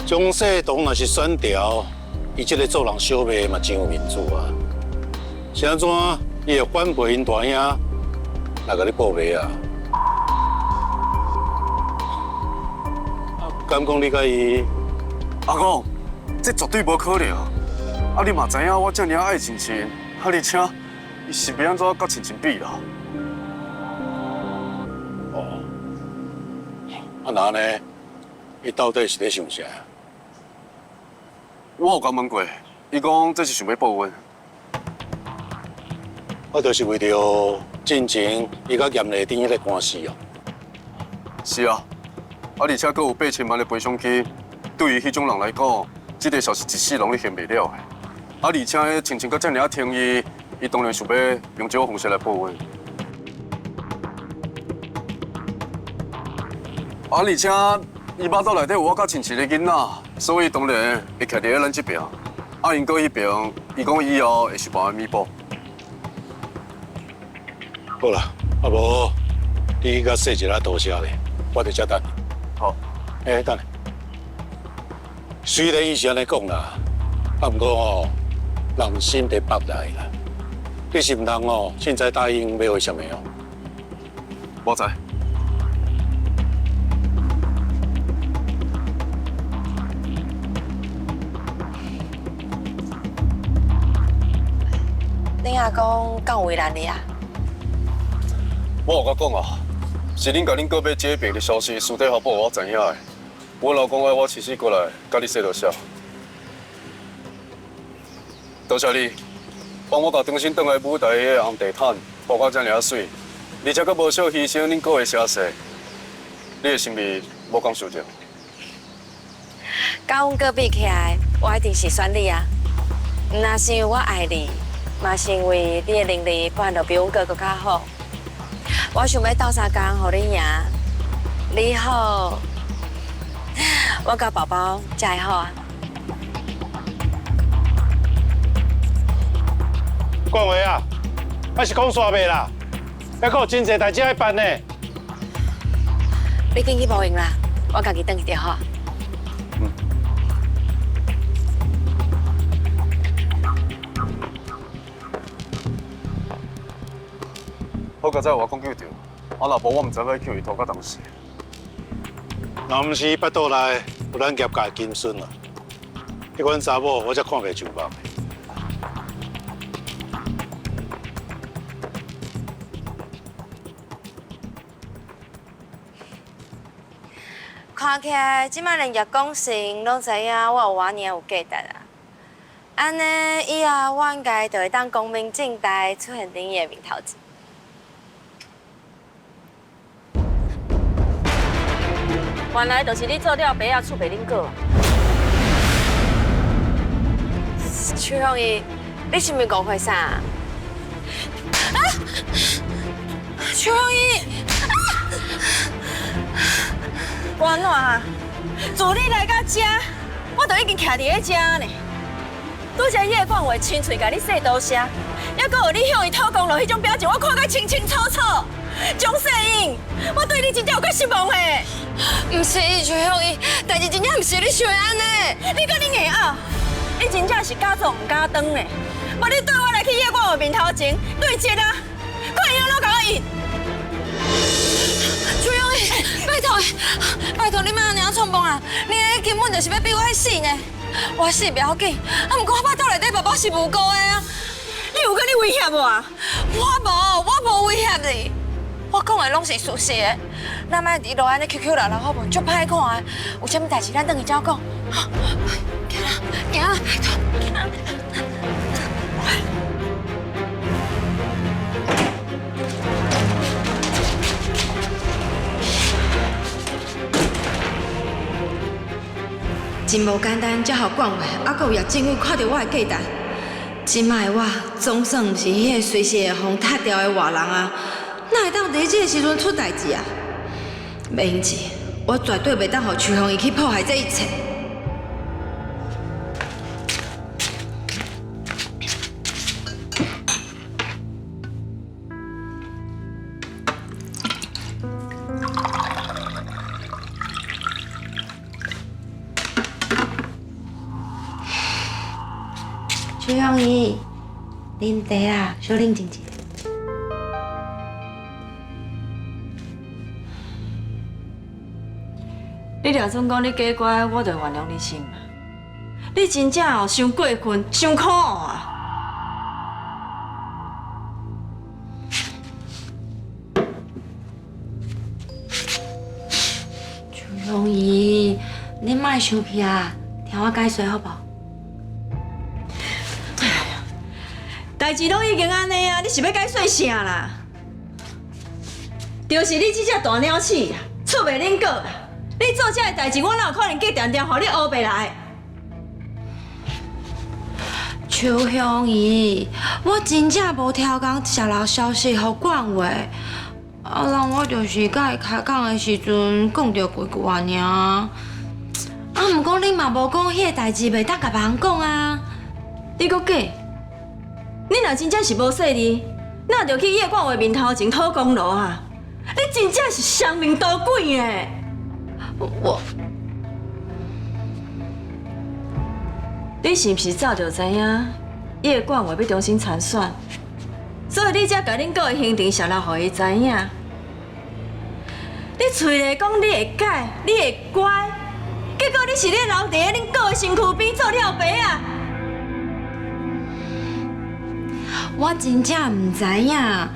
江世东若是选调，伊这个做人小妹嘛真有面子啊。是安怎？伊会反背因大兄来甲你报备啊？敢讲你甲伊？阿公，这绝对无可能。啊，你嘛知影我遮尔爱亲亲，啊，而且伊是要安怎甲亲亲比啦？哦，啊那呢？伊到底是咧想啥？我有甲问过，伊讲这是想要报恩。我就是为着进前伊甲严丽珍迄个官司哦。是啊，而且佫有8000万的赔偿金，对于迄种人来讲，这个算是一世人你还袂了的。而且亲亲佫遮尔听伊，伊当然想要用这种方式来报恩。而且伊巴肚内底有我甲亲亲的囡仔，所以当然会徛伫咱这边。啊，因搁迄边，伊讲以后会想办法弥补。好啦，啊无你甲说一下多谢咧，我伫遮等你。好。等下。虽然伊是安尼讲啦，啊毋过哦，人心得北来啦。你是毋通哦，现在答应要为什么哦？我知。恁阿公敢有为难你啊？我有甲讲啊，是恁甲恁隔壁这边的消息私底下报我知影的。我老公爱我亲自过来，甲你说多谢。多谢你，帮我把重新转来舞台的红地毯铺到遮尔水，而且佫无少牺牲恁各位社事，你的心意无讲受着。甲阮隔壁起来，我一定是选你啊！毋那是因为我爱你，嘛是因为你的能力办得比阮哥更较好。我想要斗相共，互你赢，你好，我甲宝宝才会好啊。冠伟啊，还是讲煞袂啦？还佫有真侪代志要办呢。你紧去报应啦，我家己转去就好。好佳哉，我讲救着，啊若无我毋知要救伊拖到当时。若毋是巴肚内有咱业界金孙啊，迄款查某我才看袂上目。看起来，即摆连叶公成拢知影我有偌尔有价值啊！安尼以后，我应该就会当光明正大出现伫伊的面头前。原来就是你做了白仔厝袂恁过。邱香姨，你是毋是误会啥？啊！邱香姨，安怎啊？自你来到遮，我都已经徛伫咧遮呢。拄则迄个冠话亲嘴甲你说多谢，还佫有你向伊讨公路迄种表情，我看甲清清楚楚。江世英，我对你真正有够失望的。毋是邱香姨，代志真正毋是你想的安尼。你甲你硬拗，你真正是假做毋假当呢。无你对我来去叶冠话面头前对接啊，看样拢甲我应。邱香姨，拜托你莫安尼冲动啊！你根本就是要逼我去死呢。我死不要紧，啊，毋过我巴肚内底宝宝是无辜的啊。你有甲你威胁我？我无威胁你。我讲的拢是事实的，咱莫伫落安尼 QQ 闹闹好无？足歹看的，有啥物代志咱等下再讲。行啦，拜托。真无简单，才互管话，还佫有业政府看到我的价值。即摆的我总算毋是迄个随时会互踢掉的外人啊，哪会当伫这个时阵出代志啊？袂用钱，我绝对袂当互邱香怡去破坏这一切。邱香怡，啉茶啦，小啉静静。你若总讲你假乖，我就原谅你心嘛。你真正哦，伤过分，伤可恶啊！邱香怡，你莫生气啊，听我解释好不好？代志拢已经安尼啊，你是要解说啥啦？就是你这只大鸟鼠啊，出袂恁果啦！你做这个代志，我哪有可能计定定互你学袂来？邱香怡，我真正无超工泄露消息互管话，啊，人我就是甲伊开讲的时阵讲着几句尔。啊，毋过你嘛无讲迄个代志袂当甲别人讲啊，你搁假？你若真正是无说你，哪着去叶冠伟面头前讨功劳啊？你真正是双面刀鬼诶！你是毋是早就知影叶冠伟要重新参选，所以你才甲恁哥的行程泄露，互伊知影？你嘴咧讲你会改，你会乖，结果你是咧留伫咧恁哥的身躯边做了白啊！我真正毋知影，啊，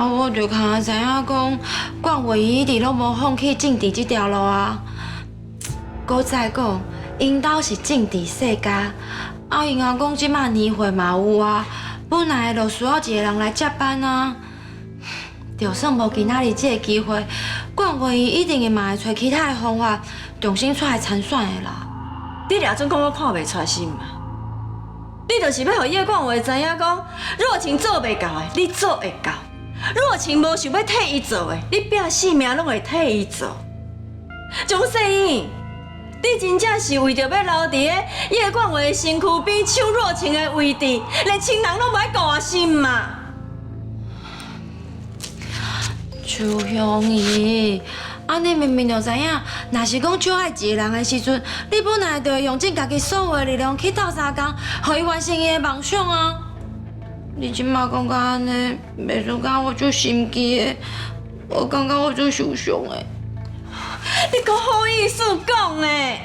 我就较知影讲，管委伊一直拢无放弃政治这条路啊。搁再讲，因兜是政治世家，啊，因阿公即摆年岁嘛有啊，本来就需要一个人来接班啊。就算无今仔日这个机会，管委伊一定会嘛会找其他的方法，重新出来参选的啦。你俩总讲我看袂出心嘛？你就是要互叶冠伟知影讲，若情做袂到的，你做会到；若情无想要替伊做的，你拼性命拢会替伊做。钟世英，你真正是为着要留伫咧叶冠伟的身躯边抢若情的位置，连亲人拢无爱顾心嘛？邱香怡，啊，你明明就知影，若是讲宠爱一个人的时阵，你本来就会用尽家己所有的力量去斗相共，互伊完成伊的梦想啊！你即马讲到安尼，袂说讲我就心机的，我感觉我就受伤的。你搁好意思讲诶？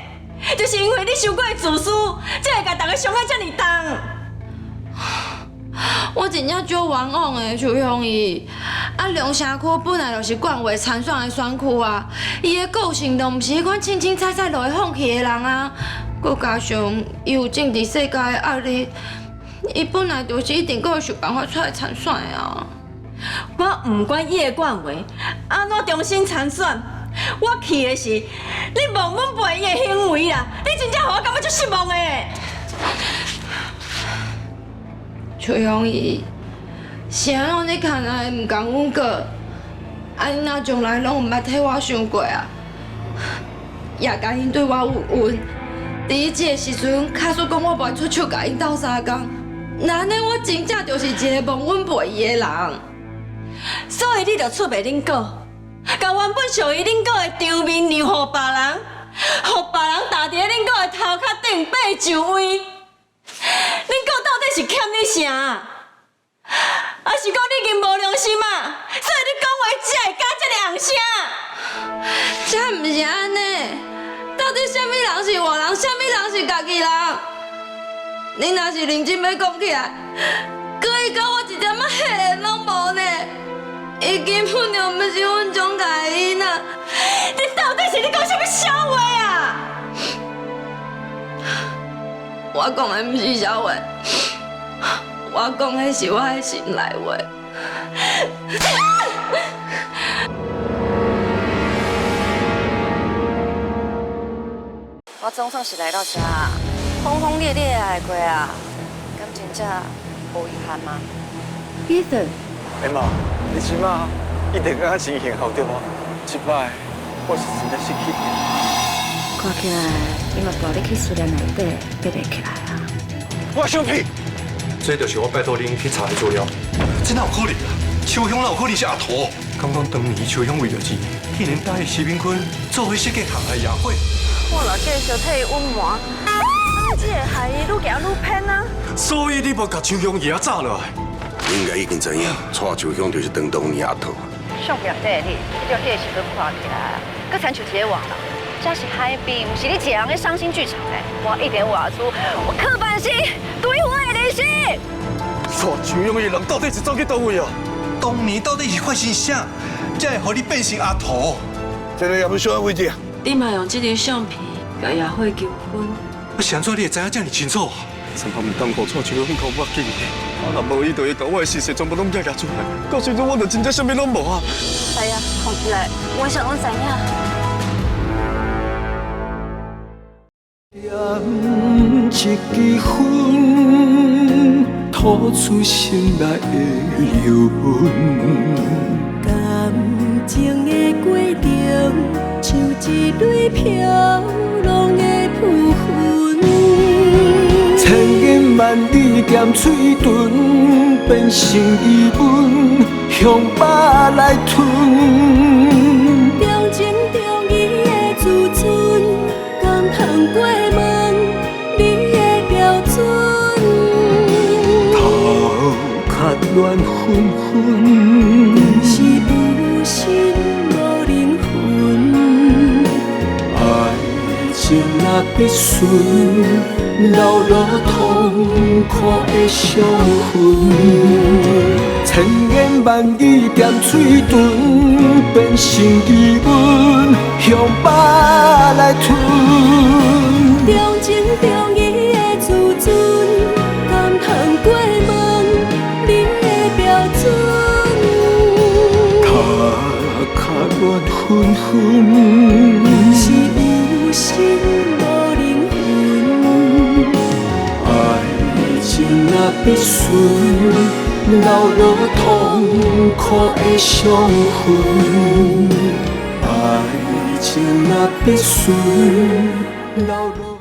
就是因为你伤过自私，才会甲大家伤害遮尔重。我真正足冤枉的，邱香怡。啊，龙城区本来就是管委参选的选区啊，伊的个性都毋是迄款清清菜菜就会放弃的人啊。佮加上伊有政治世界的压力，伊本来就是一定会想办法出来参选的啊。我唔管叶冠伟安怎重新参选，我气的是你忘阮陪伊的行为啦！你真正互我感觉足失望的。邱香怡，是安怎你看来唔共阮过？啊，因若从来拢毋捌替我想过啊，也甲因对我有恩。伫伊这个时阵，卡说讲我袂出手甲因斗相共，那安尼我真正就是一个忘阮陪伊的人。所以你就出卖恁哥，甲原本属于恁哥的场面让互别人，互别人踏伫恁哥的头壳顶爬上位。恁哥到底是欠你啥？还是讲你已经无良心啊？所以你讲话才会加这个红声？这毋是安尼，到底什么人是外人，什么人是家己人？你若是认真要讲起来，可以甲我一点仔血缘拢无呢？伊根本就毋是阮种家的囡仔。你到底是咧讲什么笑话啊？我讲的毋是笑话，我讲的是我的心内话。我我总算是来到这，轰轰烈烈的来过啊，敢真正无遗憾吗 ？Ethan， 妈，你即马一定感觉真幸福对无？即摆我是真正失去你。看起来你嘛跋入去思念内底，爬袂起来啊！我相片，这就是我拜托恁去查的资料。这哪有可能啊？秋香哪有可能是阿土？刚刚当年秋香为着钱，竟然答应徐明坤做伙设计航海夜会。我若继续替伊隐瞒，这会害伊愈行愈偏啊！所以你无甲秋香爷炸落来。你应该已经知影，娶秋香就是当年阿土。相片这个你，这种电视都看起来，搁亲像一个活人。这是海边，不是你一个人的伤心剧场诶！我一点画出我刻板心对我的人生。娶秋香的人到底是走去倒位啊？当年到底是发生啥，才会予你变成阿土？这个也不需要位置啊！你嘛用这张相片甲亚慧求婚，我想做你会知影这么清楚？陈芳唔当我娶秋香靠我紧的，啊若无伊就会把我的事实全部拢夹出来，到时阵我就真正啥物拢无啊！哎呀，放起来，我想拢知影。一支烟，吐出心内的留痕。感情的过程，像一蕊飘浪的浮云。千言万语咸嘴唇，变成疑问，向巴来吞。重情重义的自尊，敢通过问你的标准？头壳乱纷纷，是有心无灵魂。爱情若必须流落痛苦的伤痕。千言万语咸嘴唇，变成疑问，向巴来吞。重情重义的自尊，敢通过问你的标准？头壳乱纷纷，是有心无灵魂。爱情若必须流落痛苦的伤痕，爱情若必须流落。